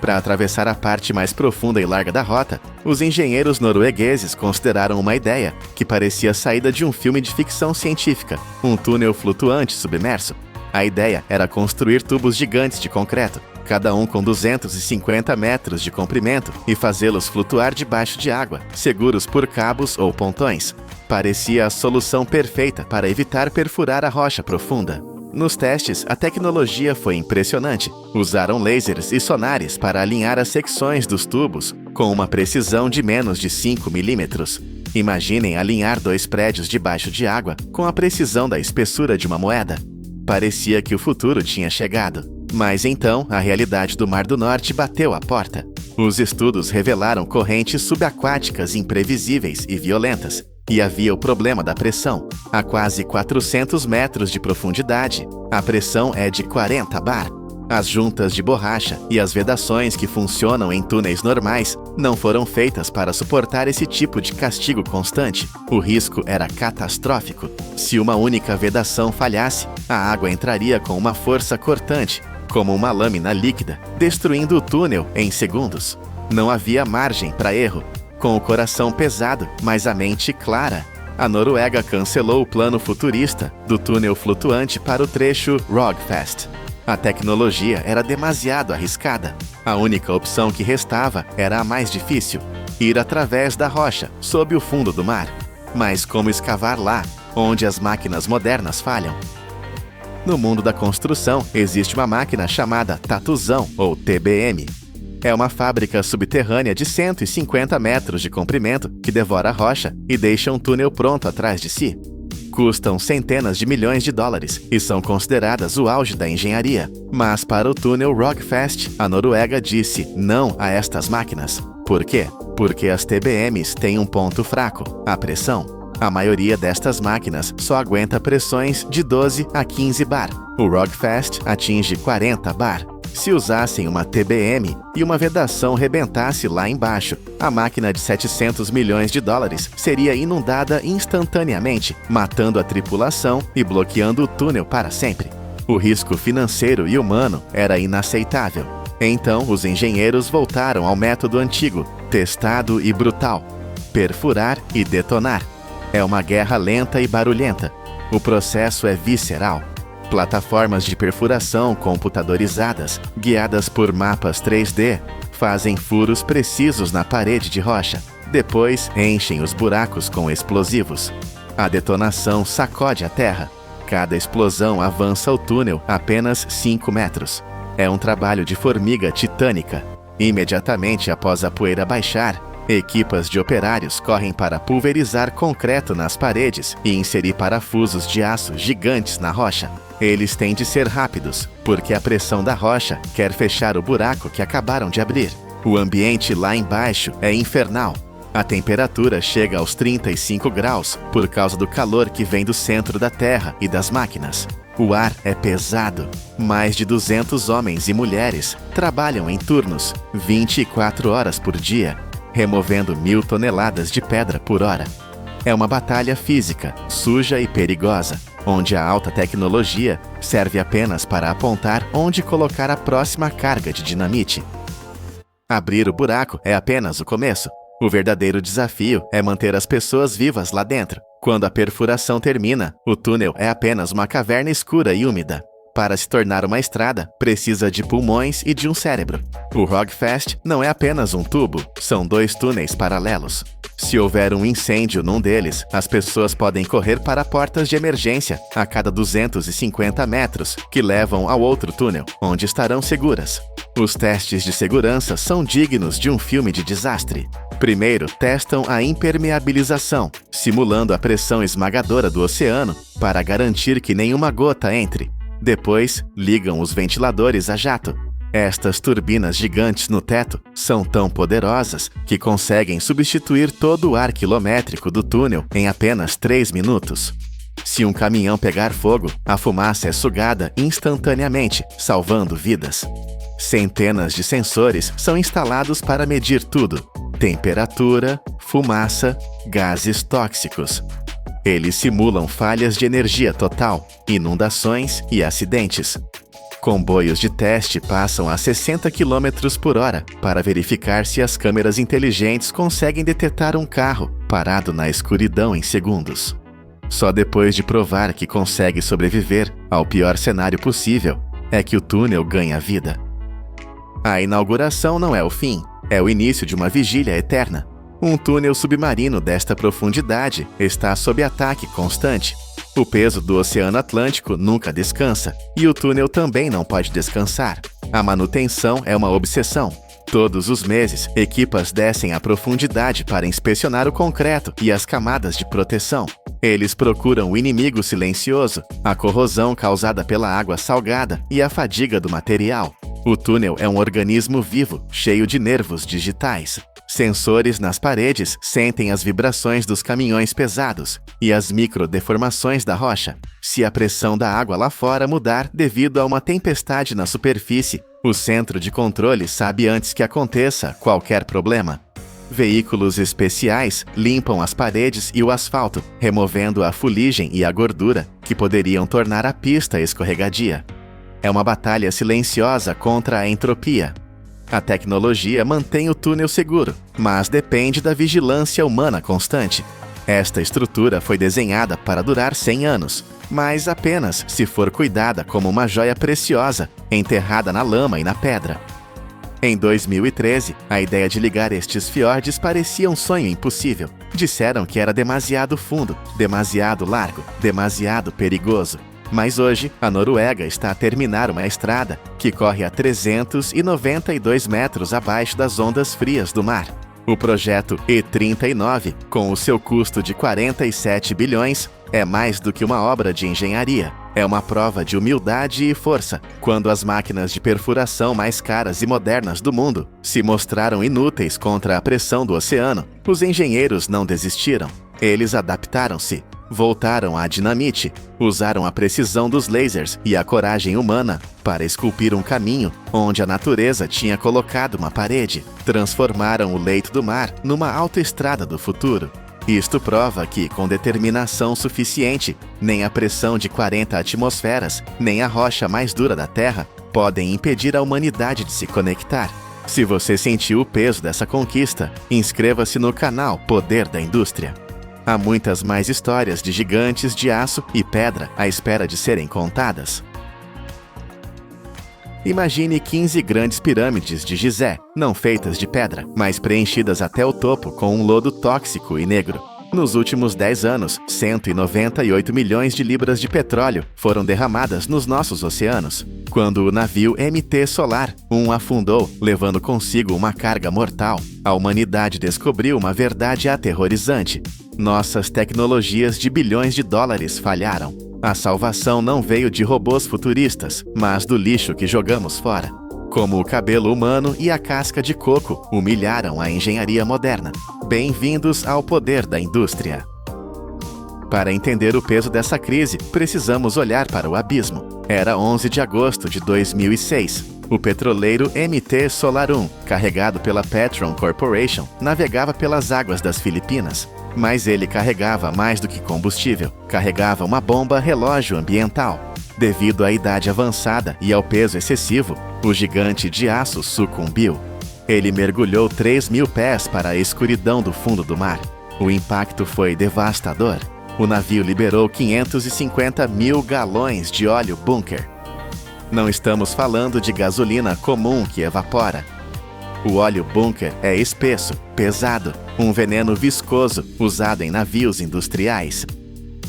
Para atravessar a parte mais profunda e larga da rota, os engenheiros noruegueses consideraram uma ideia que parecia saída de um filme de ficção científica, um túnel flutuante submerso. A ideia era construir tubos gigantes de concreto, cada um com 250 metros de comprimento, e fazê-los flutuar debaixo de água, seguros por cabos ou pontões. Parecia a solução perfeita para evitar perfurar a rocha profunda. Nos testes, a tecnologia foi impressionante. Usaram lasers e sonares para alinhar as secções dos tubos com uma precisão de menos de 5 milímetros. Imaginem alinhar dois prédios debaixo de água com a precisão da espessura de uma moeda. Parecia que o futuro tinha chegado. Mas então, a realidade do Mar do Norte bateu à porta. Os estudos revelaram correntes subaquáticas imprevisíveis e violentas. E havia o problema da pressão. A quase 400 metros de profundidade, a pressão é de 40 bar. As juntas de borracha e as vedações que funcionam em túneis normais não foram feitas para suportar esse tipo de castigo constante. O risco era catastrófico. Se uma única vedação falhasse, a água entraria com uma força cortante, como uma lâmina líquida, destruindo o túnel em segundos. Não havia margem para erro. Com o coração pesado, mas a mente clara, a Noruega cancelou o plano futurista do túnel flutuante para o trecho Rogfast. A tecnologia era demasiado arriscada. A única opção que restava era a mais difícil: ir através da rocha, sob o fundo do mar. Mas como escavar lá, onde as máquinas modernas falham? No mundo da construção, existe uma máquina chamada Tatuzão, ou TBM. É uma fábrica subterrânea de 150 metros de comprimento que devora a rocha e deixa um túnel pronto atrás de si. Custam centenas de milhões de dólares e são consideradas o auge da engenharia. Mas para o túnel Rogfast, a Noruega disse não a estas máquinas. Por quê? Porque as TBMs têm um ponto fraco: a pressão. A maioria destas máquinas só aguenta pressões de 12 a 15 bar. O Rogfast atinge 40 bar. Se usassem uma TBM e uma vedação rebentasse lá embaixo, a máquina de 700 milhões de dólares seria inundada instantaneamente, matando a tripulação e bloqueando o túnel para sempre. O risco financeiro e humano era inaceitável. Então, os engenheiros voltaram ao método antigo, testado e brutal: perfurar e detonar. É uma guerra lenta e barulhenta. O processo é visceral. Plataformas de perfuração computadorizadas, guiadas por mapas 3D, fazem furos precisos na parede de rocha. Depois, enchem os buracos com explosivos. A detonação sacode a terra. Cada explosão avança o túnel apenas 5 metros. É um trabalho de formiga titânica. Imediatamente após a poeira baixar, equipas de operários correm para pulverizar concreto nas paredes e inserir parafusos de aço gigantes na rocha. Eles têm de ser rápidos, porque a pressão da rocha quer fechar o buraco que acabaram de abrir. O ambiente lá embaixo é infernal. A temperatura chega aos 35 graus por causa do calor que vem do centro da Terra e das máquinas. O ar é pesado. Mais de 200 homens e mulheres trabalham em turnos, 24 horas por dia, removendo 1000 toneladas de pedra por hora. É uma batalha física, suja e perigosa, onde a alta tecnologia serve apenas para apontar onde colocar a próxima carga de dinamite. Abrir o buraco é apenas o começo. O verdadeiro desafio é manter as pessoas vivas lá dentro. Quando a perfuração termina, o túnel é apenas uma caverna escura e úmida. Para se tornar uma estrada, precisa de pulmões e de um cérebro. O Rogfast não é apenas um tubo, são 2 túneis paralelos. Se houver um incêndio num deles, as pessoas podem correr para portas de emergência a cada 250 metros, que levam ao outro túnel, onde estarão seguras. Os testes de segurança são dignos de um filme de desastre. Primeiro, testam a impermeabilização, simulando a pressão esmagadora do oceano para garantir que nenhuma gota entre. Depois, ligam os ventiladores a jato. Estas turbinas gigantes no teto são tão poderosas que conseguem substituir todo o ar quilométrico do túnel em apenas 3 minutos. Se um caminhão pegar fogo, a fumaça é sugada instantaneamente, salvando vidas. Centenas de sensores são instalados para medir tudo: temperatura, fumaça, gases tóxicos. Eles simulam falhas de energia total, inundações e acidentes. Comboios de teste passam a 60 km por hora para verificar se as câmeras inteligentes conseguem detectar um carro parado na escuridão em segundos. Só depois de provar que consegue sobreviver ao pior cenário possível é que o túnel ganha vida. A inauguração não é o fim, é o início de uma vigília eterna. Um túnel submarino desta profundidade está sob ataque constante. O peso do Oceano Atlântico nunca descansa, e o túnel também não pode descansar. A manutenção é uma obsessão. Todos os meses, equipas descem à profundidade para inspecionar o concreto e as camadas de proteção. Eles procuram o inimigo silencioso, a corrosão causada pela água salgada e a fadiga do material. O túnel é um organismo vivo, cheio de nervos digitais. Sensores nas paredes sentem as vibrações dos caminhões pesados e as microdeformações da rocha. Se a pressão da água lá fora mudar devido a uma tempestade na superfície, o centro de controle sabe antes que aconteça qualquer problema. Veículos especiais limpam as paredes e o asfalto, removendo a fuligem e a gordura que poderiam tornar a pista escorregadia. É uma batalha silenciosa contra a entropia. A tecnologia mantém o túnel seguro, mas depende da vigilância humana constante. Esta estrutura foi desenhada para durar 100 anos, mas apenas se for cuidada como uma joia preciosa, enterrada na lama e na pedra. Em 2013, a ideia de ligar estes fiordes parecia um sonho impossível. Disseram que era demasiado fundo, demasiado largo, demasiado perigoso. Mas hoje, a Noruega está a terminar uma estrada que corre a 392 metros abaixo das ondas frias do mar. O projeto E39, com o seu custo de 47 bilhões, é mais do que uma obra de engenharia. É uma prova de humildade e força, quando as máquinas de perfuração mais caras e modernas do mundo se mostraram inúteis contra a pressão do oceano. Os engenheiros não desistiram. Eles adaptaram-se. Voltaram à dinamite, usaram a precisão dos lasers e a coragem humana para esculpir um caminho onde a natureza tinha colocado uma parede. Transformaram o leito do mar numa autoestrada do futuro. Isto prova que, com determinação suficiente, nem a pressão de 40 atmosferas, nem a rocha mais dura da Terra podem impedir a humanidade de se conectar. Se você sentiu o peso dessa conquista, inscreva-se no canal Poder da Indústria. Há muitas mais histórias de gigantes de aço e pedra à espera de serem contadas. Imagine 15 grandes pirâmides de Gizé, não feitas de pedra, mas preenchidas até o topo com um lodo tóxico e negro. Nos últimos 10 anos, 198 milhões de libras de petróleo foram derramadas nos nossos oceanos. Quando o navio MT Solar afundou, levando consigo uma carga mortal, a humanidade descobriu uma verdade aterrorizante. Nossas tecnologias de bilhões de dólares falharam. A salvação não veio de robôs futuristas, mas do lixo que jogamos fora. Como o cabelo humano e a casca de coco humilharam a engenharia moderna. Bem-vindos ao Poder da Indústria. Para entender o peso dessa crise, precisamos olhar para o abismo. Era 11 de agosto de 2006. O petroleiro MT Solar 1, carregado pela Petron Corporation, navegava pelas águas das Filipinas. Mas ele carregava mais do que combustível. Carregava uma bomba relógio ambiental. Devido à idade avançada e ao peso excessivo, o gigante de aço sucumbiu. Ele mergulhou 3.000 pés para a escuridão do fundo do mar. O impacto foi devastador. O navio liberou 550 mil galões de óleo bunker. Não estamos falando de gasolina comum que evapora. O óleo bunker é espesso, pesado, um veneno viscoso usado em navios industriais.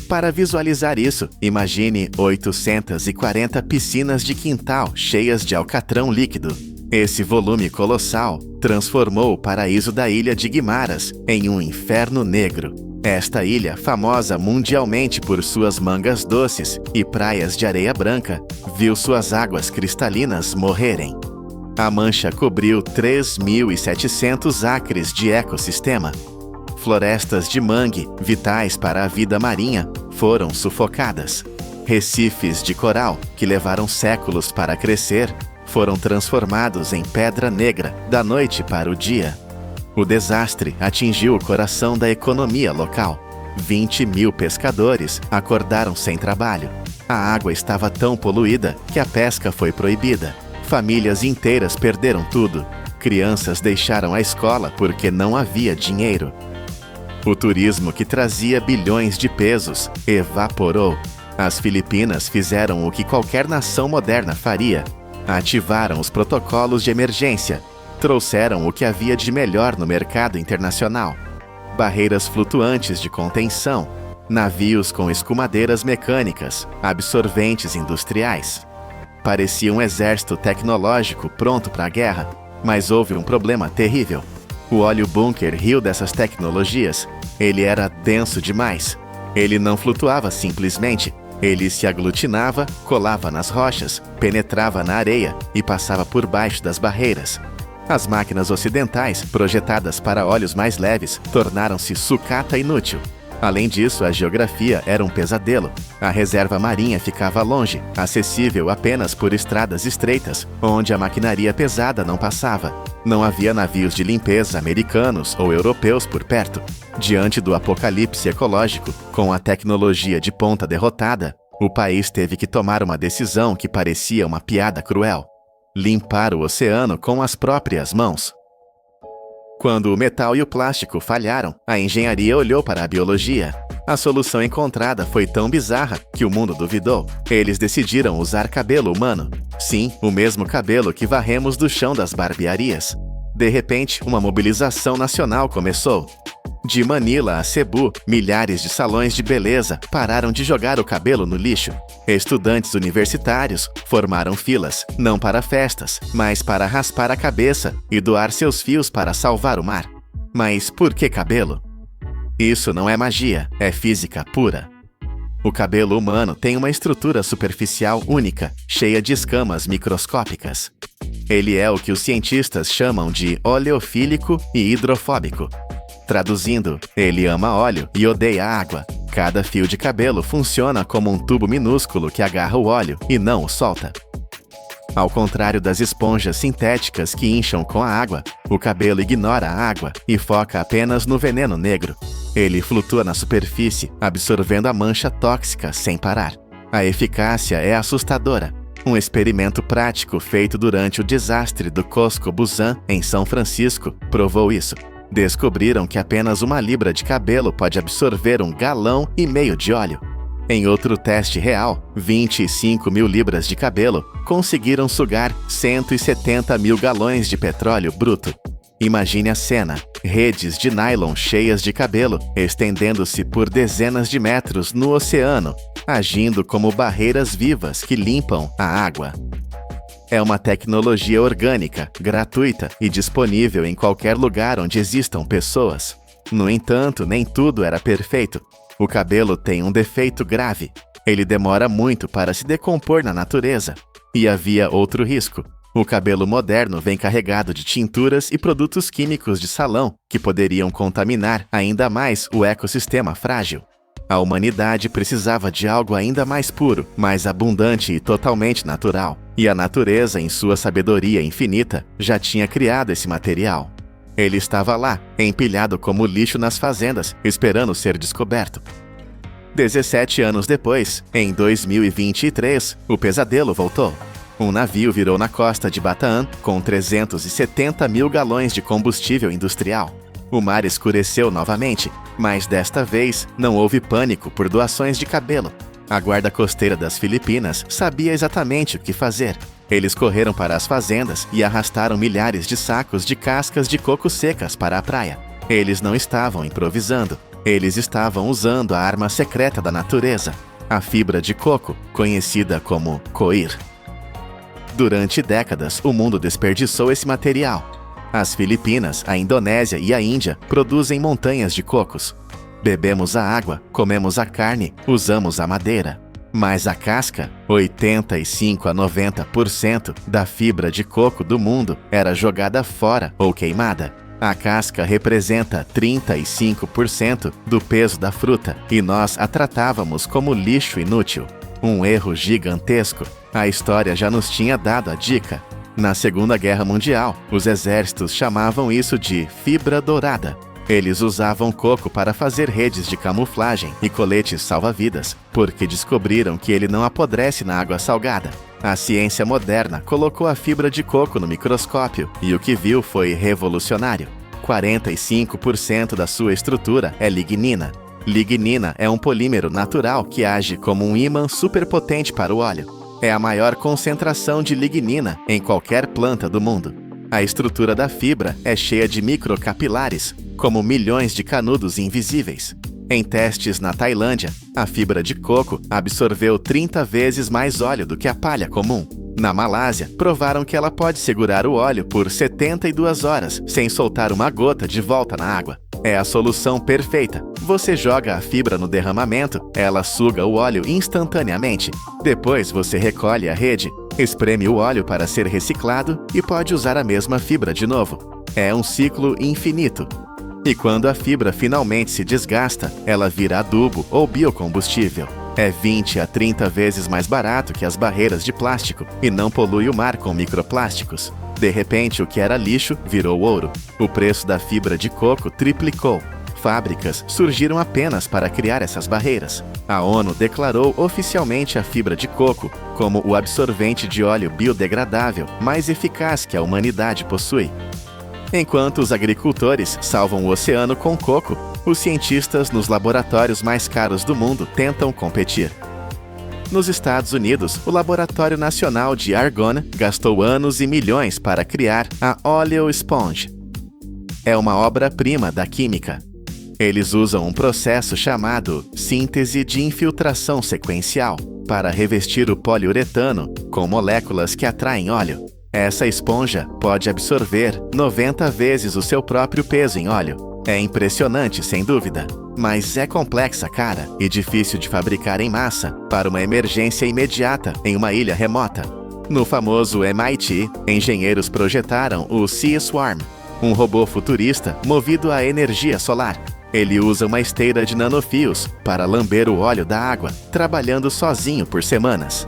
Para visualizar isso, imagine 840 piscinas de quintal cheias de alcatrão líquido. Esse volume colossal transformou o paraíso da ilha de Guimaras em um inferno negro. Esta ilha, famosa mundialmente por suas mangas doces e praias de areia branca, viu suas águas cristalinas morrerem. A mancha cobriu 3.700 acres de ecossistema. Florestas de mangue, vitais para a vida marinha, foram sufocadas. Recifes de coral, que levaram séculos para crescer, foram transformados em pedra negra da noite para o dia. O desastre atingiu o coração da economia local. 20 mil pescadores acordaram sem trabalho. A água estava tão poluída que a pesca foi proibida. Famílias inteiras perderam tudo. Crianças deixaram a escola porque não havia dinheiro. O turismo que trazia bilhões de pesos evaporou. As Filipinas fizeram o que qualquer nação moderna faria. Ativaram os protocolos de emergência. Trouxeram o que havia de melhor no mercado internacional. Barreiras flutuantes de contenção, navios com escumadeiras mecânicas, absorventes industriais. Parecia um exército tecnológico pronto para a guerra, mas houve um problema terrível. O óleo bunker riu dessas tecnologias. Ele era denso demais. Ele não flutuava simplesmente. Ele se aglutinava, colava nas rochas, penetrava na areia e passava por baixo das barreiras. As máquinas ocidentais, projetadas para óleos mais leves, tornaram-se sucata inútil. Além disso, a geografia era um pesadelo. A reserva marinha ficava longe, acessível apenas por estradas estreitas, onde a maquinaria pesada não passava. Não havia navios de limpeza americanos ou europeus por perto. Diante do apocalipse ecológico, com a tecnologia de ponta derrotada, o país teve que tomar uma decisão que parecia uma piada cruel: limpar o oceano com as próprias mãos. Quando o metal e o plástico falharam, a engenharia olhou para a biologia. A solução encontrada foi tão bizarra que o mundo duvidou. Eles decidiram usar cabelo humano. Sim, o mesmo cabelo que varremos do chão das barbearias. De repente, uma mobilização nacional começou. De Manila a Cebu, milhares de salões de beleza pararam de jogar o cabelo no lixo. Estudantes universitários formaram filas, não para festas, mas para raspar a cabeça e doar seus fios para salvar o mar. Mas por que cabelo? Isso não é magia, é física pura. O cabelo humano tem uma estrutura superficial única, cheia de escamas microscópicas. Ele é o que os cientistas chamam de oleofílico e hidrofóbico. Traduzindo, ele ama óleo e odeia água. Cada fio de cabelo funciona como um tubo minúsculo que agarra o óleo e não o solta. Ao contrário das esponjas sintéticas que incham com a água, o cabelo ignora a água e foca apenas no veneno negro. Ele flutua na superfície, absorvendo a mancha tóxica sem parar. A eficácia é assustadora. Um experimento prático feito durante o desastre do Cosco Busan, em São Francisco, provou isso. Descobriram que apenas 1 libra de cabelo pode absorver 1,5 galão de óleo. Em outro teste real, 25 mil libras de cabelo conseguiram sugar 170 mil galões de petróleo bruto. Imagine a cena: redes de nylon cheias de cabelo, estendendo-se por dezenas de metros no oceano, agindo como barreiras vivas que limpam a água. É uma tecnologia orgânica, gratuita e disponível em qualquer lugar onde existam pessoas. No entanto, nem tudo era perfeito. O cabelo tem um defeito grave. Ele demora muito para se decompor na natureza. E havia outro risco. O cabelo moderno vem carregado de tinturas e produtos químicos de salão que poderiam contaminar ainda mais o ecossistema frágil. A humanidade precisava de algo ainda mais puro, mais abundante e totalmente natural. E a natureza, em sua sabedoria infinita, já tinha criado esse material. Ele estava lá, empilhado como lixo nas fazendas, esperando ser descoberto. 17 anos depois, em 2023, o pesadelo voltou. Um navio virou na costa de Bataan com 370 mil galões de combustível industrial. O mar escureceu novamente, mas desta vez não houve pânico por doações de cabelo. A guarda costeira das Filipinas sabia exatamente o que fazer. Eles correram para as fazendas e arrastaram milhares de sacos de cascas de coco secas para a praia. Eles não estavam improvisando. Eles estavam usando a arma secreta da natureza, a fibra de coco, conhecida como coir. Durante décadas, o mundo desperdiçou esse material. As Filipinas, a Indonésia e a Índia produzem montanhas de cocos. Bebemos a água, comemos a carne, usamos a madeira. Mas a casca, 85 a 90% da fibra de coco do mundo, era jogada fora ou queimada. A casca representa 35% do peso da fruta e nós a tratávamos como lixo inútil. Um erro gigantesco. A história já nos tinha dado a dica. Na Segunda Guerra Mundial, os exércitos chamavam isso de fibra dourada. Eles usavam coco para fazer redes de camuflagem e coletes salva-vidas, porque descobriram que ele não apodrece na água salgada. A ciência moderna colocou a fibra de coco no microscópio e o que viu foi revolucionário. 45% da sua estrutura é lignina. Lignina é um polímero natural que age como um ímã superpotente para o óleo. É a maior concentração de lignina em qualquer planta do mundo. A estrutura da fibra é cheia de microcapilares, como milhões de canudos invisíveis. Em testes na Tailândia, a fibra de coco absorveu 30 vezes mais óleo do que a palha comum. Na Malásia, provaram que ela pode segurar o óleo por 72 horas sem soltar uma gota de volta na água. É a solução perfeita. Você joga a fibra no derramamento, ela suga o óleo instantaneamente. Depois você recolhe a rede espreme o óleo para ser reciclado e pode usar a mesma fibra de novo. É um ciclo infinito. E quando a fibra finalmente se desgasta, ela vira adubo ou biocombustível. É 20 a 30 vezes mais barato que as barreiras de plástico e não polui o mar com microplásticos. De repente, o que era lixo virou ouro. O preço da fibra de coco triplicou. Fábricas surgiram apenas para criar essas barreiras. A ONU declarou oficialmente a fibra de coco como o absorvente de óleo biodegradável mais eficaz que a humanidade possui. Enquanto os agricultores salvam o oceano com coco, os cientistas nos laboratórios mais caros do mundo tentam competir. Nos Estados Unidos, o Laboratório Nacional de Argonne gastou anos e milhões para criar a Oleo Sponge. É uma obra-prima da química. Eles usam um processo chamado síntese de infiltração sequencial para revestir o poliuretano com moléculas que atraem óleo. Essa esponja pode absorver 90 vezes o seu próprio peso em óleo. É impressionante, sem dúvida, mas é complexa, cara, e difícil de fabricar em massa para uma emergência imediata em uma ilha remota. No famoso MIT, engenheiros projetaram o Sea Swarm, um robô futurista movido a energia solar. Ele usa uma esteira de nanofios para lamber o óleo da água, trabalhando sozinho por semanas.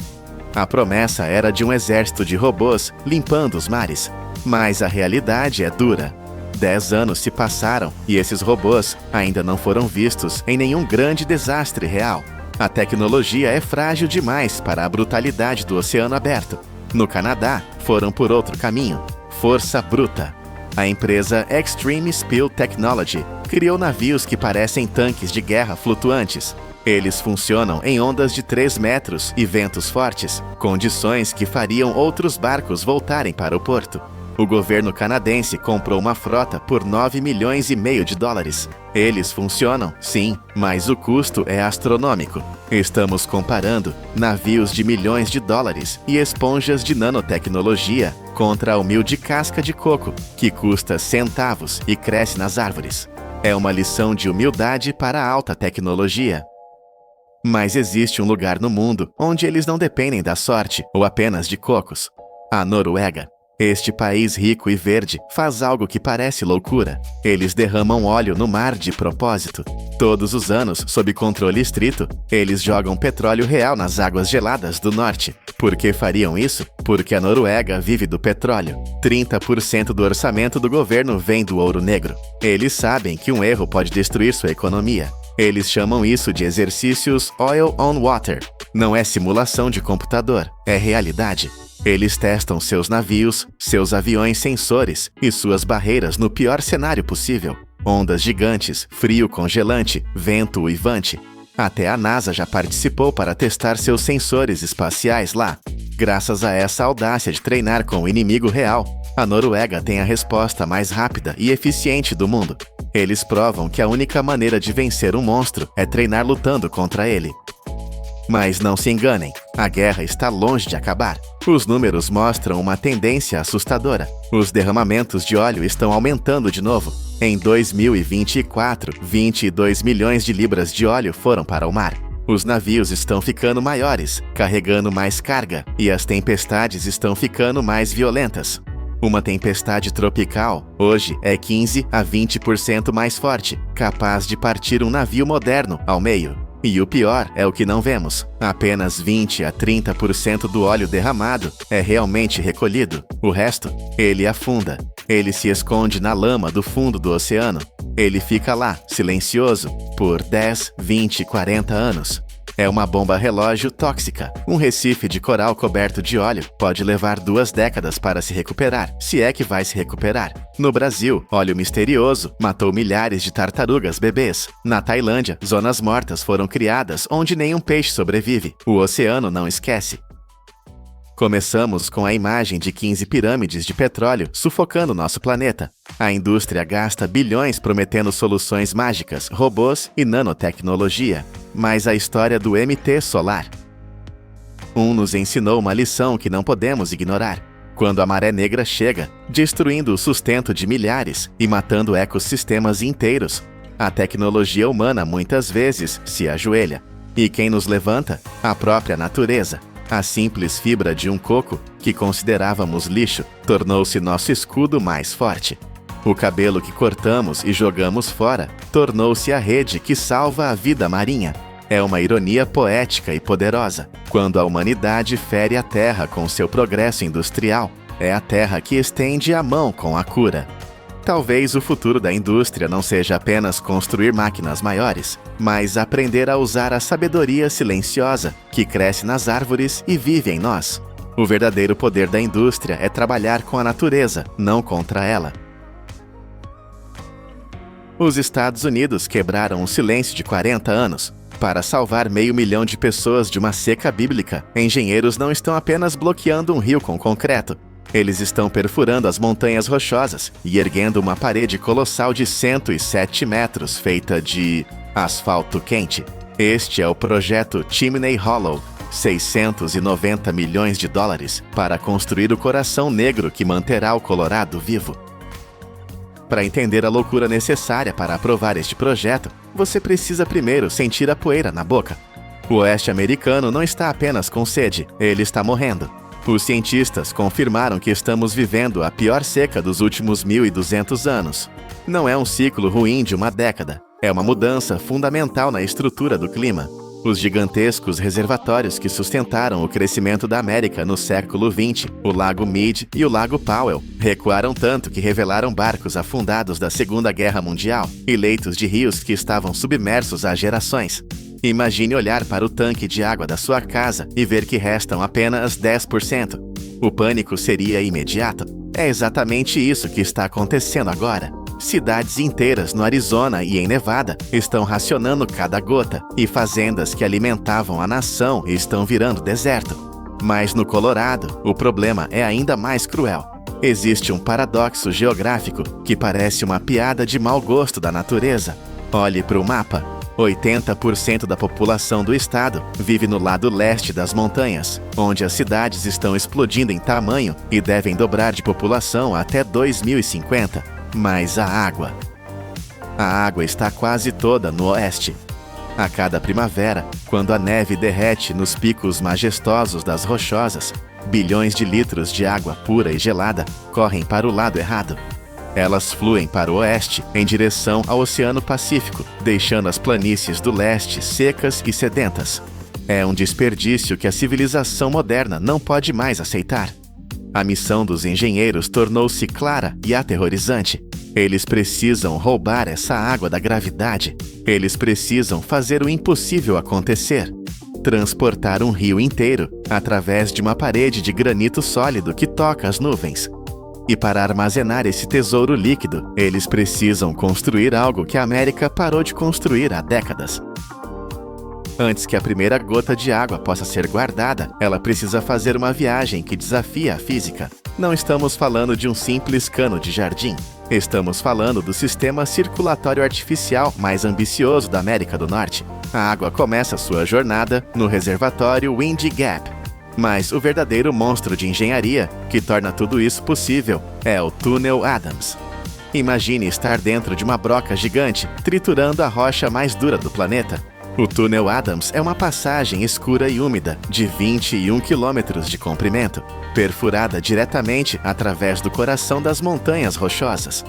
A promessa era de um exército de robôs limpando os mares, mas a realidade é dura. 10 anos se passaram e esses robôs ainda não foram vistos em nenhum grande desastre real. A tecnologia é frágil demais para a brutalidade do oceano aberto. No Canadá, foram por outro caminho: força bruta. A empresa Extreme Spill Technology criou navios que parecem tanques de guerra flutuantes. Eles funcionam em ondas de 3 metros e ventos fortes, condições que fariam outros barcos voltarem para o porto. O governo canadense comprou uma frota por 9 milhões e meio de dólares. Eles funcionam, sim, mas o custo é astronômico. Estamos comparando navios de milhões de dólares e esponjas de nanotecnologia contra a humilde casca de coco, que custa centavos e cresce nas árvores. É uma lição de humildade para a alta tecnologia. Mas existe um lugar no mundo onde eles não dependem da sorte ou apenas de cocos: a Noruega. Este país rico e verde faz algo que parece loucura. Eles derramam óleo no mar de propósito. Todos os anos, sob controle estrito, eles jogam petróleo real nas águas geladas do norte. Por que fariam isso? Porque a Noruega vive do petróleo. 30% do orçamento do governo vem do ouro negro. Eles sabem que um erro pode destruir sua economia. Eles chamam isso de exercícios Oil on Water. Não é simulação de computador, é realidade. Eles testam seus navios, seus aviões sensores e suas barreiras no pior cenário possível. Ondas gigantes, frio congelante, vento uivante. Até a NASA já participou para testar seus sensores espaciais lá. Graças a essa audácia de treinar com o inimigo real, a Noruega tem a resposta mais rápida e eficiente do mundo. Eles provam que a única maneira de vencer um monstro é treinar lutando contra ele. Mas não se enganem, a guerra está longe de acabar. Os números mostram uma tendência assustadora. Os derramamentos de óleo estão aumentando de novo. Em 2024, 22 milhões de libras de óleo foram para o mar. Os navios estão ficando maiores, carregando mais carga, e as tempestades estão ficando mais violentas. Uma tempestade tropical, hoje, é 15 a 20% mais forte, capaz de partir um navio moderno ao meio. E o pior é o que não vemos. Apenas 20 a 30% do óleo derramado é realmente recolhido. O resto, ele afunda. Ele se esconde na lama do fundo do oceano. Ele fica lá, silencioso, por 10, 20, 40 anos. É uma bomba relógio tóxica. Um recife de coral coberto de óleo pode levar 2 décadas para se recuperar, se é que vai se recuperar. No Brasil, óleo misterioso matou milhares de tartarugas bebês. Na Tailândia, zonas mortas foram criadas onde nenhum peixe sobrevive. O oceano não esquece. Começamos com a imagem de 15 pirâmides de petróleo sufocando nosso planeta. A indústria gasta bilhões prometendo soluções mágicas, robôs e nanotecnologia. Mas a história do MT Solar nos ensinou uma lição que não podemos ignorar. Quando a maré negra chega, destruindo o sustento de milhares e matando ecossistemas inteiros, a tecnologia humana muitas vezes se ajoelha. E quem nos levanta? A própria natureza. A simples fibra de um coco, que considerávamos lixo, tornou-se nosso escudo mais forte. O cabelo que cortamos e jogamos fora tornou-se a rede que salva a vida marinha. É uma ironia poética e poderosa. Quando a humanidade fere a Terra com seu progresso industrial, é a Terra que estende a mão com a cura. Talvez o futuro da indústria não seja apenas construir máquinas maiores, mas aprender a usar a sabedoria silenciosa que cresce nas árvores e vive em nós. O verdadeiro poder da indústria é trabalhar com a natureza, não contra ela. Os Estados Unidos quebraram um silêncio de 40 anos. Para salvar 500 mil de pessoas de uma seca bíblica, engenheiros não estão apenas bloqueando um rio com concreto. Eles estão perfurando as montanhas rochosas e erguendo uma parede colossal de 107 metros feita de asfalto quente. Este é o projeto Chimney Hollow, 690 milhões de dólares para construir o coração negro que manterá o Colorado vivo. Para entender a loucura necessária para aprovar este projeto, você precisa primeiro sentir a poeira na boca. O oeste americano não está apenas com sede, ele está morrendo. Os cientistas confirmaram que estamos vivendo a pior seca dos últimos 1.200 anos. Não é um ciclo ruim de uma década, é uma mudança fundamental na estrutura do clima. Os gigantescos reservatórios que sustentaram o crescimento da América no século XX, o Lago Mead e o Lago Powell, recuaram tanto que revelaram barcos afundados da Segunda Guerra Mundial e leitos de rios que estavam submersos há gerações. Imagine olhar para o tanque de água da sua casa e ver que restam apenas 10%. O pânico seria imediato. É exatamente isso que está acontecendo agora. Cidades inteiras no Arizona e em Nevada estão racionando cada gota, e fazendas que alimentavam a nação estão virando deserto. Mas no Colorado, o problema é ainda mais cruel. Existe um paradoxo geográfico que parece uma piada de mau gosto da natureza. Olhe para o mapa. 80% da população do estado vive no lado leste das montanhas, onde as cidades estão explodindo em tamanho e devem dobrar de população até 2050. Mas a água está quase toda no oeste. A cada primavera, quando a neve derrete nos picos majestosos das rochosas, bilhões de litros de água pura e gelada correm para o lado errado. Elas fluem para o oeste, em direção ao Oceano Pacífico, deixando as planícies do leste secas e sedentas. É um desperdício que a civilização moderna não pode mais aceitar. A missão dos engenheiros tornou-se clara e aterrorizante. Eles precisam roubar essa água da gravidade. Eles precisam fazer o impossível acontecer. Transportar um rio inteiro através de uma parede de granito sólido que toca as nuvens. E para armazenar esse tesouro líquido, eles precisam construir algo que a América parou de construir há décadas. Antes que a primeira gota de água possa ser guardada, ela precisa fazer uma viagem que desafia a física. Não estamos falando de um simples cano de jardim. Estamos falando do sistema circulatório artificial mais ambicioso da América do Norte. A água começa sua jornada no reservatório Windy Gap. Mas o verdadeiro monstro de engenharia que torna tudo isso possível é o Túnel Adams. Imagine estar dentro de uma broca gigante, triturando a rocha mais dura do planeta. O Túnel Adams é uma passagem escura e úmida, de 21 quilômetros de comprimento, perfurada diretamente através do coração das montanhas rochosas.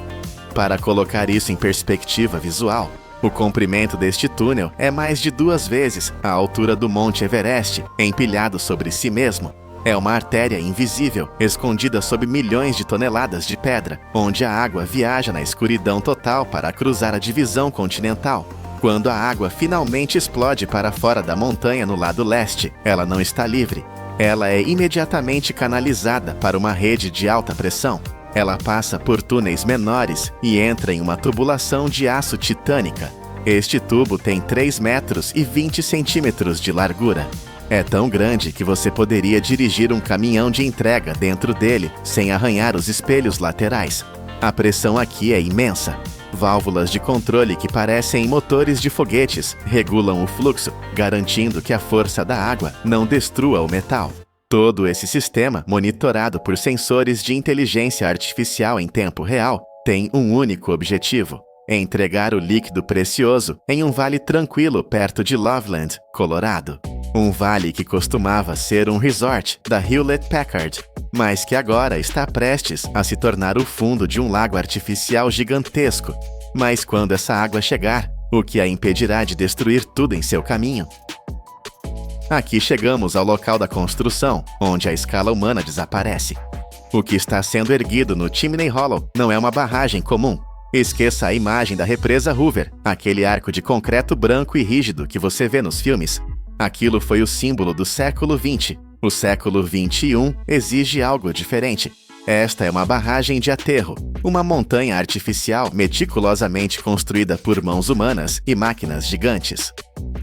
Para colocar isso em perspectiva visual, o comprimento deste túnel é mais de 2 vezes a altura do Monte Everest, empilhado sobre si mesmo. É uma artéria invisível, escondida sob milhões de toneladas de pedra, onde a água viaja na escuridão total para cruzar a divisão continental. Quando a água finalmente explode para fora da montanha no lado leste, ela não está livre. Ela é imediatamente canalizada para uma rede de alta pressão. Ela passa por túneis menores e entra em uma tubulação de aço titânica. Este tubo tem 3 metros e 20 centímetros de largura. É tão grande que você poderia dirigir um caminhão de entrega dentro dele sem arranhar os espelhos laterais. A pressão aqui é imensa. Válvulas de controle que parecem motores de foguetes regulam o fluxo, garantindo que a força da água não destrua o metal. Todo esse sistema, monitorado por sensores de inteligência artificial em tempo real, tem um único objetivo: entregar o líquido precioso em um vale tranquilo perto de Loveland, Colorado. Um vale que costumava ser um resort da Hewlett-Packard, mas que agora está prestes a se tornar o fundo de um lago artificial gigantesco. Mas quando essa água chegar, o que a impedirá de destruir tudo em seu caminho? Aqui chegamos ao local da construção, onde a escala humana desaparece. O que está sendo erguido no Chimney Hollow não é uma barragem comum. Esqueça a imagem da represa Hoover, aquele arco de concreto branco e rígido que você vê nos filmes. Aquilo foi o símbolo do século XX. O século XXI exige algo diferente. Esta é uma barragem de aterro, uma montanha artificial meticulosamente construída por mãos humanas e máquinas gigantes.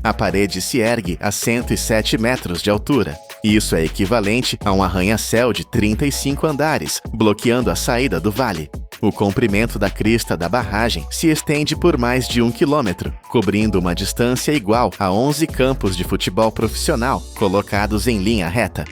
A parede se ergue a 107 metros de altura. Isso é equivalente a um arranha-céu de 35 andares, bloqueando a saída do vale. O comprimento da crista da barragem se estende por mais de 1 quilômetro, cobrindo uma distância igual a 11 campos de futebol profissional colocados em linha reta.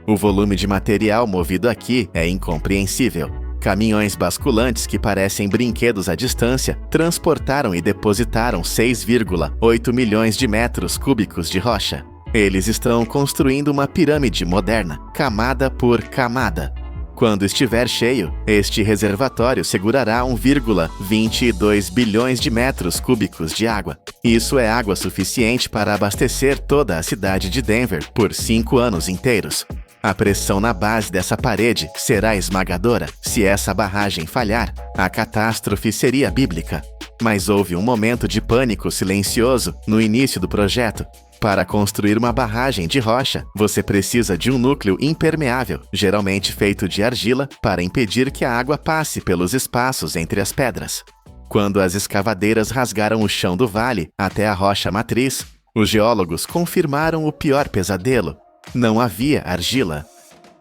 O volume de material movido aqui é incompreensível. Caminhões basculantes que parecem brinquedos à distância transportaram e depositaram 6,8 milhões de metros cúbicos de rocha. Eles estão construindo uma pirâmide moderna, camada por camada. Quando estiver cheio, este reservatório segurará 1,22 bilhões de metros cúbicos de água. Isso é água suficiente para abastecer toda a cidade de Denver por 5 anos inteiros. A pressão na base dessa parede será esmagadora. Se essa barragem falhar, a catástrofe seria bíblica. Mas houve um momento de pânico silencioso no início do projeto. Para construir uma barragem de rocha, você precisa de um núcleo impermeável, geralmente feito de argila, para impedir que a água passe pelos espaços entre as pedras. Quando as escavadeiras rasgaram o chão do vale até a rocha matriz, os geólogos confirmaram o pior pesadelo. Não havia argila.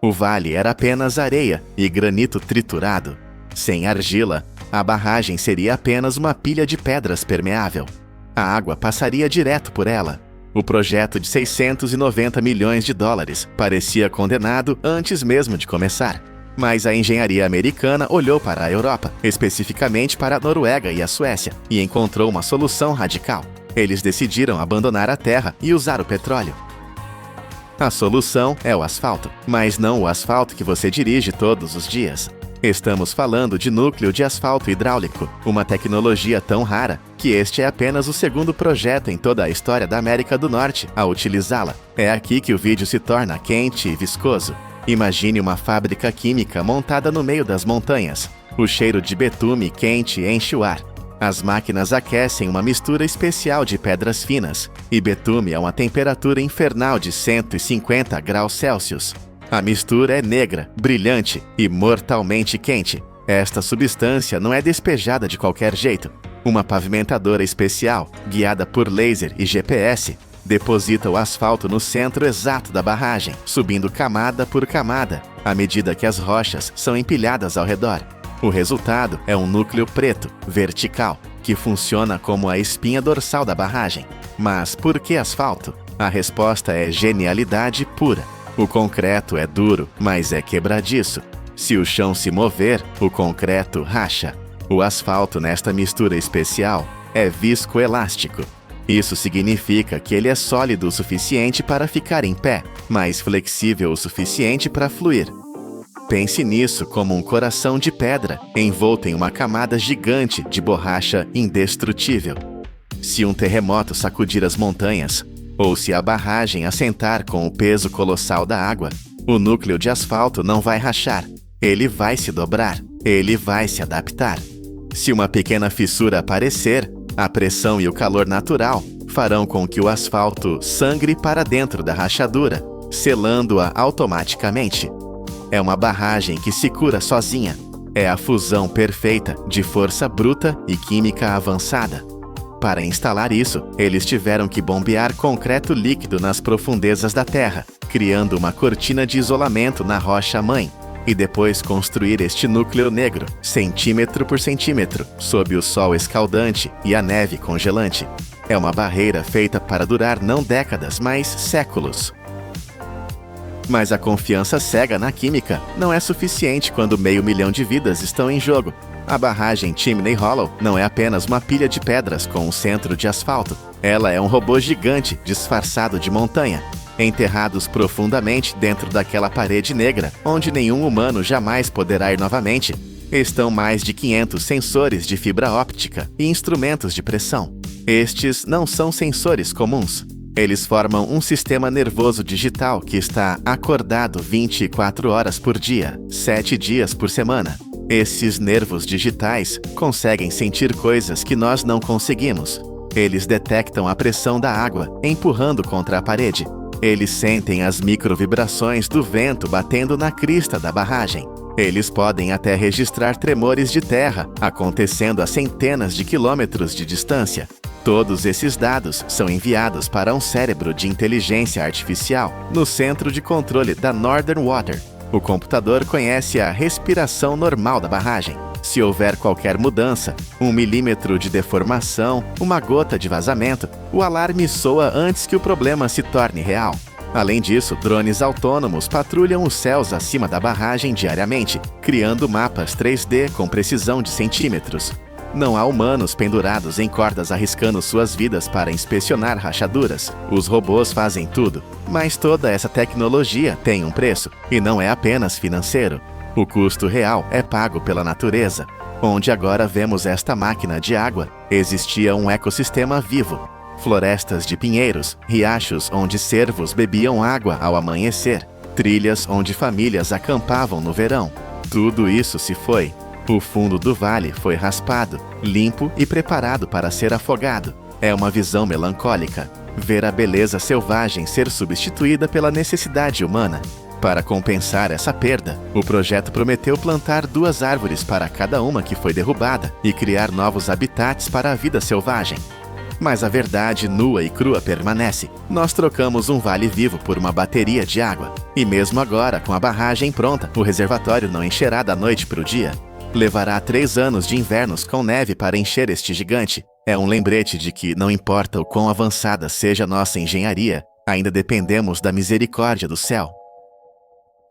O vale era apenas areia e granito triturado. Sem argila, a barragem seria apenas uma pilha de pedras permeável. A água passaria direto por ela. O projeto de 690 milhões de dólares parecia condenado antes mesmo de começar. Mas a engenharia americana olhou para a Europa, especificamente para a Noruega e a Suécia, e encontrou uma solução radical. Eles decidiram abandonar a terra e usar o petróleo. A solução é o asfalto, mas não o asfalto que você dirige todos os dias. Estamos falando de núcleo de asfalto hidráulico, uma tecnologia tão rara que este é apenas o segundo projeto em toda a história da América do Norte a utilizá-la. É aqui que o vídeo se torna quente e viscoso. Imagine uma fábrica química montada no meio das montanhas. O cheiro de betume quente enche o ar. As máquinas aquecem uma mistura especial de pedras finas e betume a uma temperatura infernal de 150 graus Celsius. A mistura é negra, brilhante e mortalmente quente. Esta substância não é despejada de qualquer jeito. Uma pavimentadora especial, guiada por laser e GPS, deposita o asfalto no centro exato da barragem, subindo camada por camada, à medida que as rochas são empilhadas ao redor. O resultado é um núcleo preto, vertical, que funciona como a espinha dorsal da barragem. Mas por que asfalto? A resposta é genialidade pura. O concreto é duro, mas é quebradiço. Se o chão se mover, o concreto racha. O asfalto nesta mistura especial é viscoelástico. Isso significa que ele é sólido o suficiente para ficar em pé, mas flexível o suficiente para fluir. Pense nisso como um coração de pedra, envolto em uma camada gigante de borracha indestrutível. Se um terremoto sacudir as montanhas, ou se a barragem assentar com o peso colossal da água, o núcleo de asfalto não vai rachar. Ele vai se dobrar, ele vai se adaptar. Se uma pequena fissura aparecer, a pressão e o calor natural farão com que o asfalto sangre para dentro da rachadura, selando-a automaticamente. É uma barragem que se cura sozinha. É a fusão perfeita de força bruta e química avançada. Para instalar isso, eles tiveram que bombear concreto líquido nas profundezas da terra, criando uma cortina de isolamento na rocha-mãe, e depois construir este núcleo negro, centímetro por centímetro, sob o sol escaldante e a neve congelante. É uma barreira feita para durar não décadas, mas séculos. Mas a confiança cega na química não é suficiente quando 500 mil de vidas estão em jogo. A barragem Chimney Hollow não é apenas uma pilha de pedras com um centro de asfalto. Ela é um robô gigante disfarçado de montanha. enterrados profundamente dentro daquela parede negra, onde nenhum humano jamais poderá ir novamente, estão mais de 500 sensores de fibra óptica e instrumentos de pressão. Estes não são sensores comuns. Eles formam um sistema nervoso digital que está acordado 24 horas por dia, 7 dias por semana. Esses nervos digitais conseguem sentir coisas que nós não conseguimos. Eles detectam a pressão da água empurrando contra a parede. Eles sentem as microvibrações do vento batendo na crista da barragem. Eles podem até registrar tremores de terra acontecendo a centenas de quilômetros de distância. Todos esses dados são enviados para um cérebro de inteligência artificial no centro de controle da Northern Water. O computador conhece a respiração normal da barragem. Se houver qualquer mudança, 1 milímetro de deformação, uma gota de vazamento, o alarme soa antes que o problema se torne real. Além disso, drones autônomos patrulham os céus acima da barragem diariamente, criando mapas 3D com precisão de centímetros. Não há humanos pendurados em cordas arriscando suas vidas para inspecionar rachaduras. Os robôs fazem tudo, mas toda essa tecnologia tem um preço, e não é apenas financeiro. O custo real é pago pela natureza. Onde agora vemos esta máquina de água, existia um ecossistema vivo. Florestas de pinheiros, riachos onde cervos bebiam água ao amanhecer, trilhas onde famílias acampavam no verão. Tudo isso se foi. O fundo do vale foi raspado, limpo e preparado para ser afogado. É uma visão melancólica, ver a beleza selvagem ser substituída pela necessidade humana. Para compensar essa perda, o projeto prometeu plantar 2 árvores para cada uma que foi derrubada e criar novos habitats para a vida selvagem. Mas a verdade nua e crua permanece. Nós trocamos um vale vivo por uma bateria de água. E mesmo agora, com a barragem pronta, o reservatório não encherá da noite para o dia. Levará 3 anos de invernos com neve para encher este gigante. É um lembrete de que, não importa o quão avançada seja nossa engenharia, ainda dependemos da misericórdia do céu.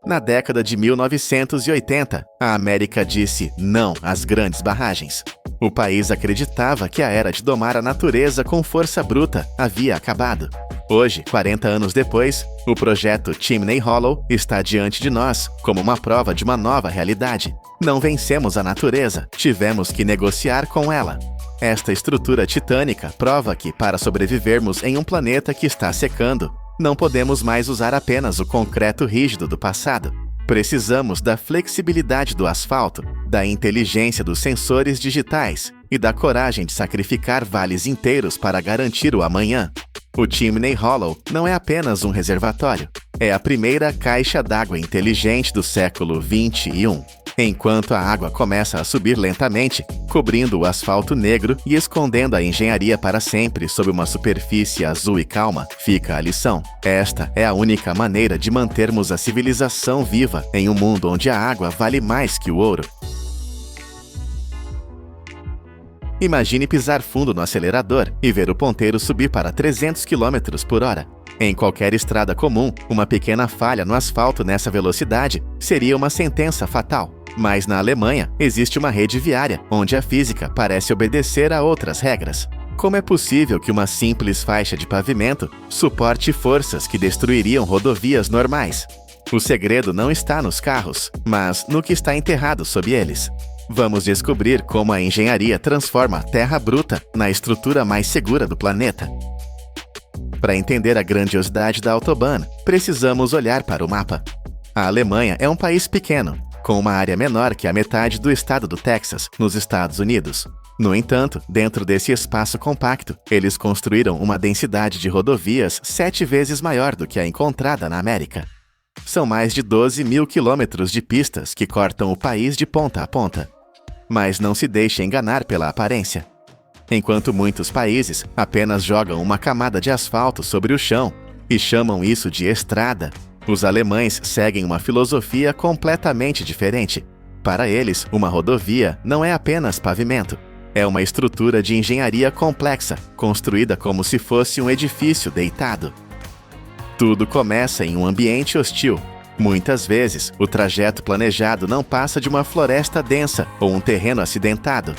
Na década de 1980, a América disse não às grandes barragens. O país acreditava que a era de domar a natureza com força bruta havia acabado. Hoje, 40 anos depois, o projeto Chimney Hollow está diante de nós como uma prova de uma nova realidade. Não vencemos a natureza, tivemos que negociar com ela. Esta estrutura titânica prova que, para sobrevivermos em um planeta que está secando, não podemos mais usar apenas o concreto rígido do passado. Precisamos da flexibilidade do asfalto, da inteligência dos sensores digitais e da coragem de sacrificar vales inteiros para garantir o amanhã. O Chimney Hollow não é apenas um reservatório, é a primeira caixa d'água inteligente do século XXI. Enquanto a água começa a subir lentamente, cobrindo o asfalto negro e escondendo a engenharia para sempre sob uma superfície azul e calma, fica a lição. Esta é a única maneira de mantermos a civilização viva em um mundo onde a água vale mais que o ouro. Imagine pisar fundo no acelerador e ver o ponteiro subir para 300 km por hora. Em qualquer estrada comum, uma pequena falha no asfalto nessa velocidade seria uma sentença fatal. Mas na Alemanha, existe uma rede viária, onde a física parece obedecer a outras regras. Como é possível que uma simples faixa de pavimento suporte forças que destruiriam rodovias normais? O segredo não está nos carros, mas no que está enterrado sob eles. Vamos descobrir como a engenharia transforma a terra bruta na estrutura mais segura do planeta. Para entender a grandiosidade da Autobahn, precisamos olhar para o mapa. A Alemanha é um país pequeno, com uma área menor que a metade do estado do Texas, nos Estados Unidos. No entanto, dentro desse espaço compacto, eles construíram uma densidade de rodovias 7 vezes maior do que a encontrada na América. São mais de 12 mil quilômetros de pistas que cortam o país de ponta a ponta. Mas não se deixe enganar pela aparência. Enquanto muitos países apenas jogam uma camada de asfalto sobre o chão e chamam isso de estrada, os alemães seguem uma filosofia completamente diferente. Para eles, uma rodovia não é apenas pavimento. É uma estrutura de engenharia complexa, construída como se fosse um edifício deitado. Tudo começa em um ambiente hostil. Muitas vezes, o trajeto planejado não passa de uma floresta densa ou um terreno acidentado.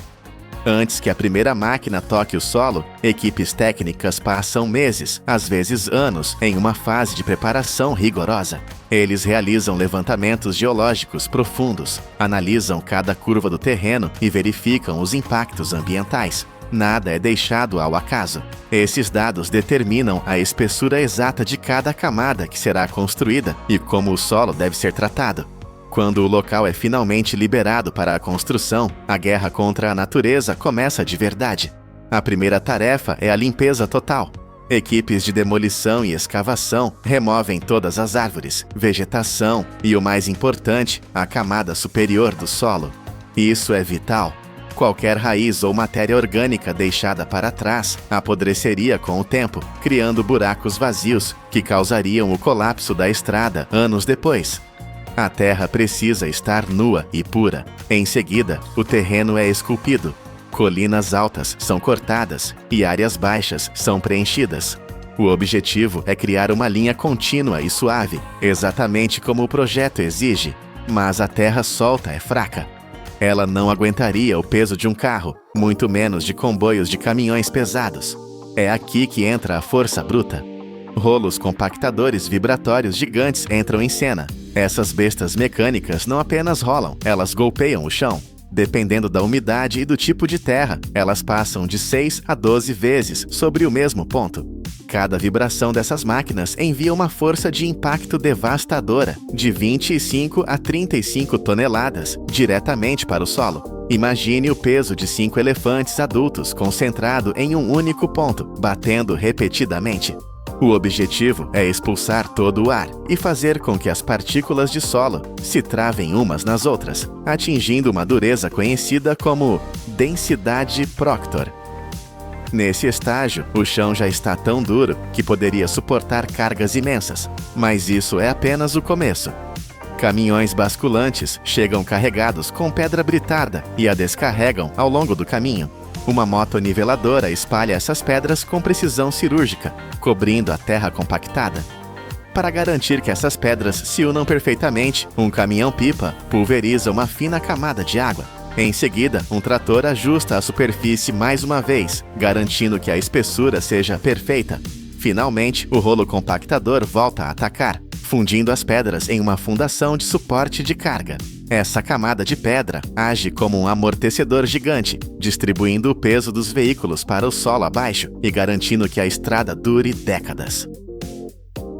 Antes que a primeira máquina toque o solo, equipes técnicas passam meses, às vezes anos, em uma fase de preparação rigorosa. Eles realizam levantamentos geológicos profundos, analisam cada curva do terreno e verificam os impactos ambientais. Nada é deixado ao acaso. Esses dados determinam a espessura exata de cada camada que será construída e como o solo deve ser tratado. Quando o local é finalmente liberado para a construção, a guerra contra a natureza começa de verdade. A primeira tarefa é a limpeza total. Equipes de demolição e escavação removem todas as árvores, vegetação e, o mais importante, a camada superior do solo. Isso é vital. Qualquer raiz ou matéria orgânica deixada para trás apodreceria com o tempo, criando buracos vazios que causariam o colapso da estrada anos depois. A terra precisa estar nua e pura. Em seguida, o terreno é esculpido. Colinas altas são cortadas e áreas baixas são preenchidas. O objetivo é criar uma linha contínua e suave, exatamente como o projeto exige. Mas a terra solta é fraca. Ela não aguentaria o peso de um carro, muito menos de comboios de caminhões pesados. É aqui que entra a força bruta. Rolos compactadores vibratórios gigantes entram em cena. Essas bestas mecânicas não apenas rolam, elas golpeiam o chão. Dependendo da umidade e do tipo de terra, elas passam de 6 a 12 vezes sobre o mesmo ponto. Cada vibração dessas máquinas envia uma força de impacto devastadora, de 25 a 35 toneladas, diretamente para o solo. Imagine o peso de 5 elefantes adultos concentrado em um único ponto, batendo repetidamente. O objetivo é expulsar todo o ar e fazer com que as partículas de solo se travem umas nas outras, atingindo uma dureza conhecida como densidade Proctor. Nesse estágio, o chão já está tão duro que poderia suportar cargas imensas, mas isso é apenas o começo. Caminhões basculantes chegam carregados com pedra britada e a descarregam ao longo do caminho. Uma motoniveladora espalha essas pedras com precisão cirúrgica, cobrindo a terra compactada. Para garantir que essas pedras se unam perfeitamente, um caminhão-pipa pulveriza uma fina camada de água. Em seguida, um trator ajusta a superfície mais uma vez, garantindo que a espessura seja perfeita. Finalmente, o rolo compactador volta a atacar, fundindo as pedras em uma fundação de suporte de carga. Essa camada de pedra age como um amortecedor gigante, distribuindo o peso dos veículos para o solo abaixo e garantindo que a estrada dure décadas.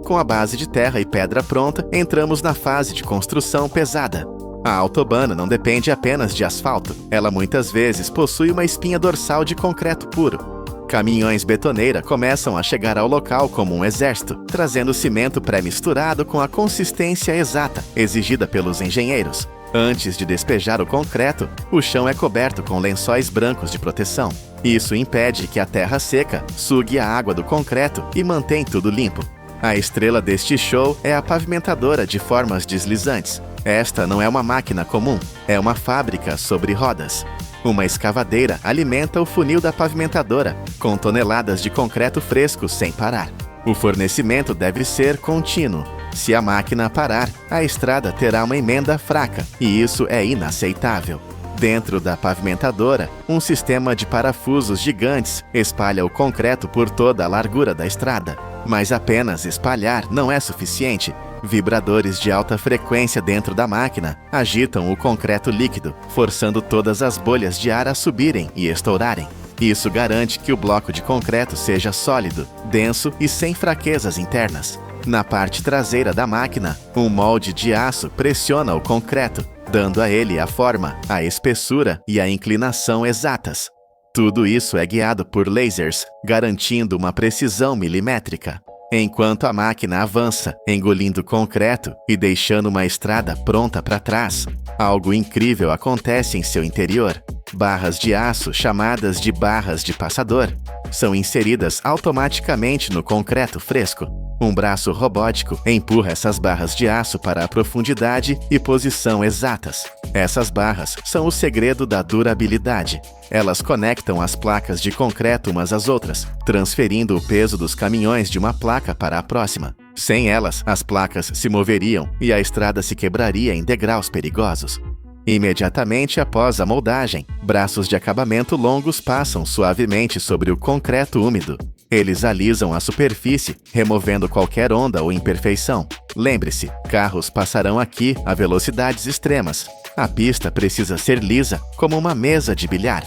Com a base de terra e pedra pronta, entramos na fase de construção pesada. A autobahn não depende apenas de asfalto, ela muitas vezes possui uma espinha dorsal de concreto puro. Caminhões betoneira começam a chegar ao local como um exército, trazendo cimento pré-misturado com a consistência exata exigida pelos engenheiros. Antes de despejar o concreto, o chão é coberto com lençóis brancos de proteção. Isso impede que a terra seca sugue a água do concreto e mantém tudo limpo. A estrela deste show é a pavimentadora de formas deslizantes. Esta não é uma máquina comum, é uma fábrica sobre rodas. Uma escavadeira alimenta o funil da pavimentadora, com toneladas de concreto fresco sem parar. O fornecimento deve ser contínuo. Se a máquina parar, a estrada terá uma emenda fraca, e isso é inaceitável. Dentro da pavimentadora, um sistema de parafusos gigantes espalha o concreto por toda a largura da estrada. Mas apenas espalhar não é suficiente. Vibradores de alta frequência dentro da máquina agitam o concreto líquido, forçando todas as bolhas de ar a subirem e estourarem. Isso garante que o bloco de concreto seja sólido, denso e sem fraquezas internas. Na parte traseira da máquina, um molde de aço pressiona o concreto, dando a ele a forma, a espessura e a inclinação exatas. Tudo isso é guiado por lasers, garantindo uma precisão milimétrica. Enquanto a máquina avança, engolindo concreto e deixando uma estrada pronta para trás, algo incrível acontece em seu interior. Barras de aço, chamadas de barras de passador, são inseridas automaticamente no concreto fresco. Um braço robótico empurra essas barras de aço para a profundidade e posição exatas. Essas barras são o segredo da durabilidade. Elas conectam as placas de concreto umas às outras, transferindo o peso dos caminhões de uma placa para a próxima. Sem elas, as placas se moveriam e a estrada se quebraria em degraus perigosos. Imediatamente após a moldagem, braços de acabamento longos passam suavemente sobre o concreto úmido. Eles alisam a superfície, removendo qualquer onda ou imperfeição. Lembre-se, carros passarão aqui a velocidades extremas. A pista precisa ser lisa, como uma mesa de bilhar.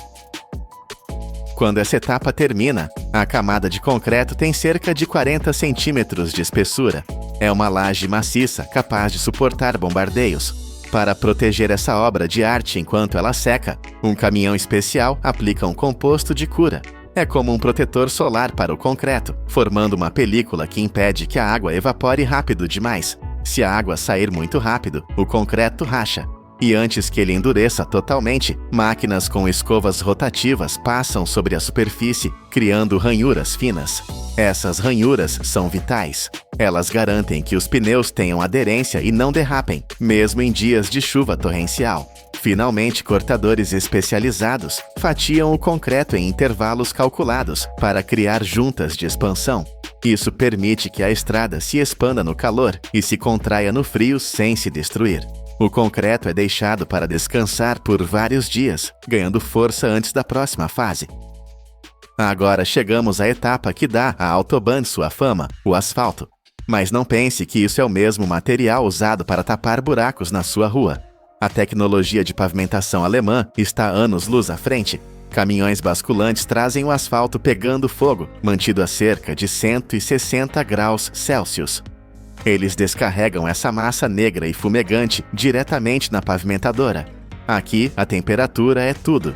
Quando essa etapa termina, a camada de concreto tem cerca de 40 centímetros de espessura. É uma laje maciça, capaz de suportar bombardeios. Para proteger essa obra de arte enquanto ela seca, um caminhão especial aplica um composto de cura. É como um protetor solar para o concreto, formando uma película que impede que a água evapore rápido demais. Se a água sair muito rápido, o concreto racha. E antes que ele endureça totalmente, máquinas com escovas rotativas passam sobre a superfície, criando ranhuras finas. Essas ranhuras são vitais. Elas garantem que os pneus tenham aderência e não derrapem, mesmo em dias de chuva torrencial. Finalmente, cortadores especializados fatiam o concreto em intervalos calculados para criar juntas de expansão. Isso permite que a estrada se expanda no calor e se contraia no frio sem se destruir. O concreto é deixado para descansar por vários dias, ganhando força antes da próxima fase. Agora chegamos à etapa que dá à Autobahn sua fama, o asfalto. Mas não pense que isso é o mesmo material usado para tapar buracos na sua rua. A tecnologia de pavimentação alemã está anos-luz à frente. Caminhões basculantes trazem o asfalto pegando fogo, mantido a cerca de 160 graus Celsius. Eles descarregam essa massa negra e fumegante diretamente na pavimentadora. Aqui, a temperatura é tudo.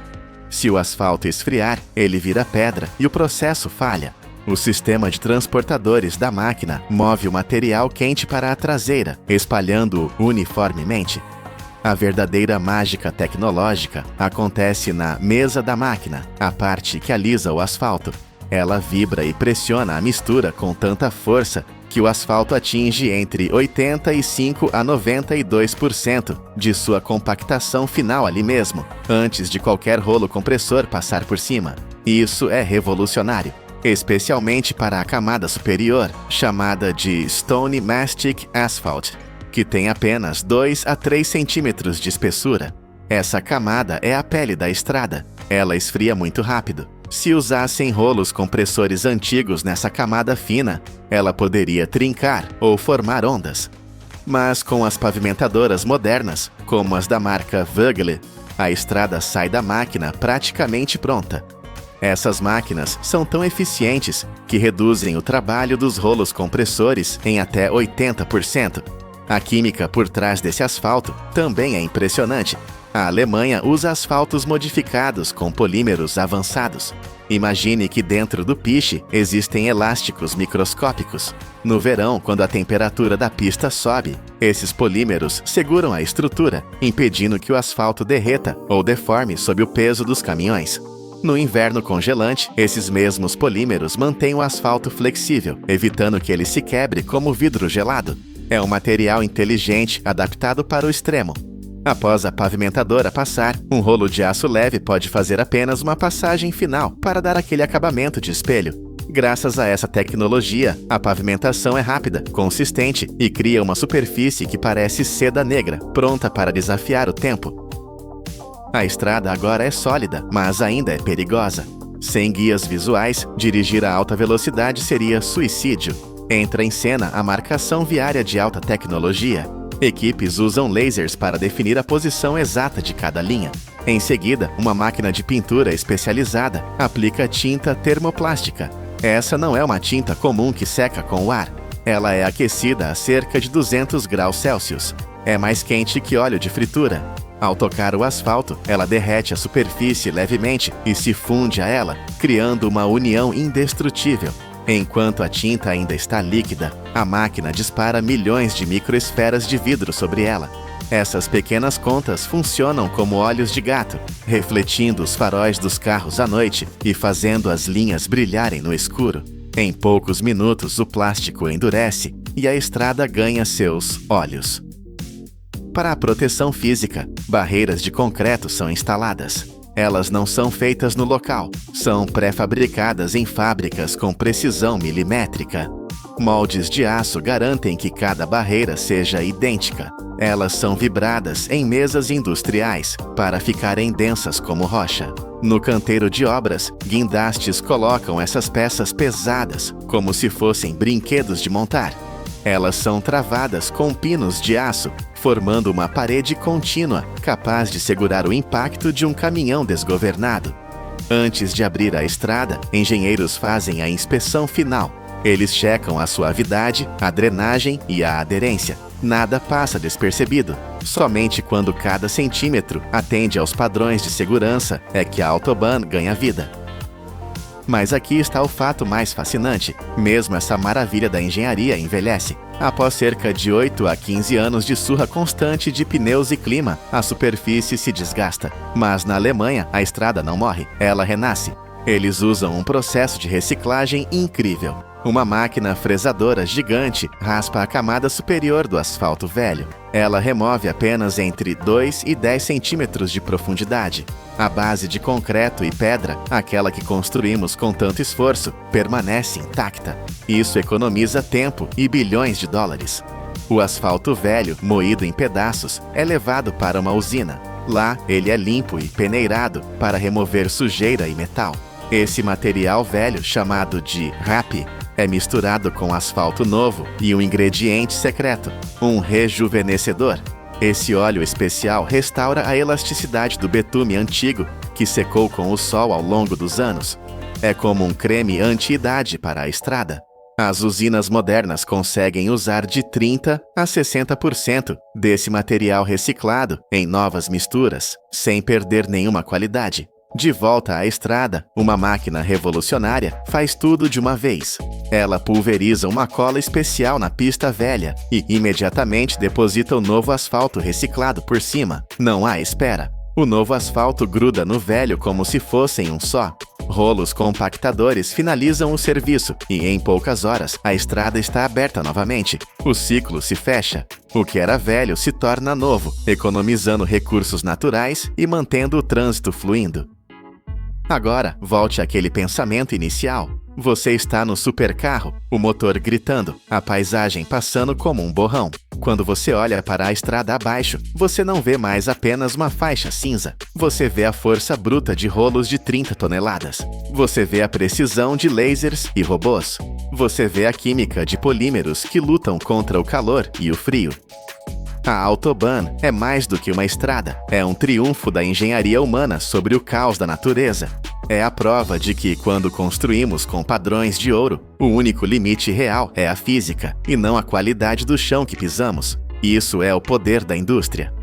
Se o asfalto esfriar, ele vira pedra e o processo falha. O sistema de transportadores da máquina move o material quente para a traseira, espalhando-o uniformemente. A verdadeira mágica tecnológica acontece na mesa da máquina, a parte que alisa o asfalto. Ela vibra e pressiona a mistura com tanta força que o asfalto atinge entre 85% a 92% de sua compactação final ali mesmo, antes de qualquer rolo compressor passar por cima. Isso é revolucionário, especialmente para a camada superior, chamada de Stone Mastic Asphalt, que tem apenas 2 a 3 centímetros de espessura. Essa camada é a pele da estrada. Ela esfria muito rápido. Se usassem rolos compressores antigos nessa camada fina, ela poderia trincar ou formar ondas. Mas com as pavimentadoras modernas, como as da marca Vögele, a estrada sai da máquina praticamente pronta. Essas máquinas são tão eficientes que reduzem o trabalho dos rolos compressores em até 80%. A química por trás desse asfalto também é impressionante. A Alemanha usa asfaltos modificados com polímeros avançados. Imagine que dentro do piche existem elásticos microscópicos. No verão, quando a temperatura da pista sobe, esses polímeros seguram a estrutura, impedindo que o asfalto derreta ou deforme sob o peso dos caminhões. No inverno congelante, esses mesmos polímeros mantêm o asfalto flexível, evitando que ele se quebre como vidro gelado. É um material inteligente adaptado para o extremo. Após a pavimentadora passar, um rolo de aço leve pode fazer apenas uma passagem final para dar aquele acabamento de espelho. Graças a essa tecnologia, a pavimentação é rápida, consistente e cria uma superfície que parece seda negra, pronta para desafiar o tempo. A estrada agora é sólida, mas ainda é perigosa. Sem guias visuais, dirigir a alta velocidade seria suicídio. Entra em cena a marcação viária de alta tecnologia. Equipes usam lasers para definir a posição exata de cada linha. Em seguida, uma máquina de pintura especializada aplica tinta termoplástica. Essa não é uma tinta comum que seca com o ar. Ela é aquecida a cerca de 200 graus Celsius. É mais quente que óleo de fritura. Ao tocar o asfalto, ela derrete a superfície levemente e se funde a ela, criando uma união indestrutível. Enquanto a tinta ainda está líquida, a máquina dispara milhões de microesferas de vidro sobre ela. Essas pequenas contas funcionam como olhos de gato, refletindo os faróis dos carros à noite e fazendo as linhas brilharem no escuro. Em poucos minutos, o plástico endurece e a estrada ganha seus olhos. Para a proteção física, barreiras de concreto são instaladas. Elas não são feitas no local, são pré-fabricadas em fábricas com precisão milimétrica. Moldes de aço garantem que cada barreira seja idêntica. Elas são vibradas em mesas industriais para ficarem densas como rocha. No canteiro de obras, guindastes colocam essas peças pesadas, como se fossem brinquedos de montar. Elas são travadas com pinos de aço, formando uma parede contínua, capaz de segurar o impacto de um caminhão desgovernado. Antes de abrir a estrada, engenheiros fazem a inspeção final. Eles checam a suavidade, a drenagem e a aderência. Nada passa despercebido. Somente quando cada centímetro atende aos padrões de segurança é que a Autobahn ganha vida. Mas aqui está o fato mais fascinante. Mesmo essa maravilha da engenharia envelhece. Após cerca de 8 a 15 anos de surra constante de pneus e clima, a superfície se desgasta. Mas na Alemanha, a estrada não morre, ela renasce. Eles usam um processo de reciclagem incrível. Uma máquina fresadora gigante raspa a camada superior do asfalto velho. Ela remove apenas entre 2 e 10 centímetros de profundidade. A base de concreto e pedra, aquela que construímos com tanto esforço, permanece intacta. Isso economiza tempo e bilhões de dólares. O asfalto velho, moído em pedaços, é levado para uma usina. Lá, ele é limpo e peneirado para remover sujeira e metal. Esse material velho, chamado de RAP, é misturado com asfalto novo e um ingrediente secreto, um rejuvenescedor. Esse óleo especial restaura a elasticidade do betume antigo, que secou com o sol ao longo dos anos. É como um creme anti-idade para a estrada. As usinas modernas conseguem usar de 30% a 60% desse material reciclado em novas misturas, sem perder nenhuma qualidade. De volta à estrada, uma máquina revolucionária faz tudo de uma vez. Ela pulveriza uma cola especial na pista velha e imediatamente deposita o novo asfalto reciclado por cima. Não há espera. O novo asfalto gruda no velho como se fossem um só. Rolos compactadores finalizam o serviço e, em poucas horas, a estrada está aberta novamente. O ciclo se fecha. O que era velho se torna novo, economizando recursos naturais e mantendo o trânsito fluindo. Agora, volte àquele pensamento inicial. Você está no supercarro, o motor gritando, a paisagem passando como um borrão. Quando você olha para a estrada abaixo, você não vê mais apenas uma faixa cinza. Você vê a força bruta de rolos de 30 toneladas. Você vê a precisão de lasers e robôs. Você vê a química de polímeros que lutam contra o calor e o frio. A Autobahn é mais do que uma estrada. É um triunfo da engenharia humana sobre o caos da natureza. É a prova de que, quando construímos com padrões de ouro, o único limite real é a física, e não a qualidade do chão que pisamos. Isso é o poder da indústria.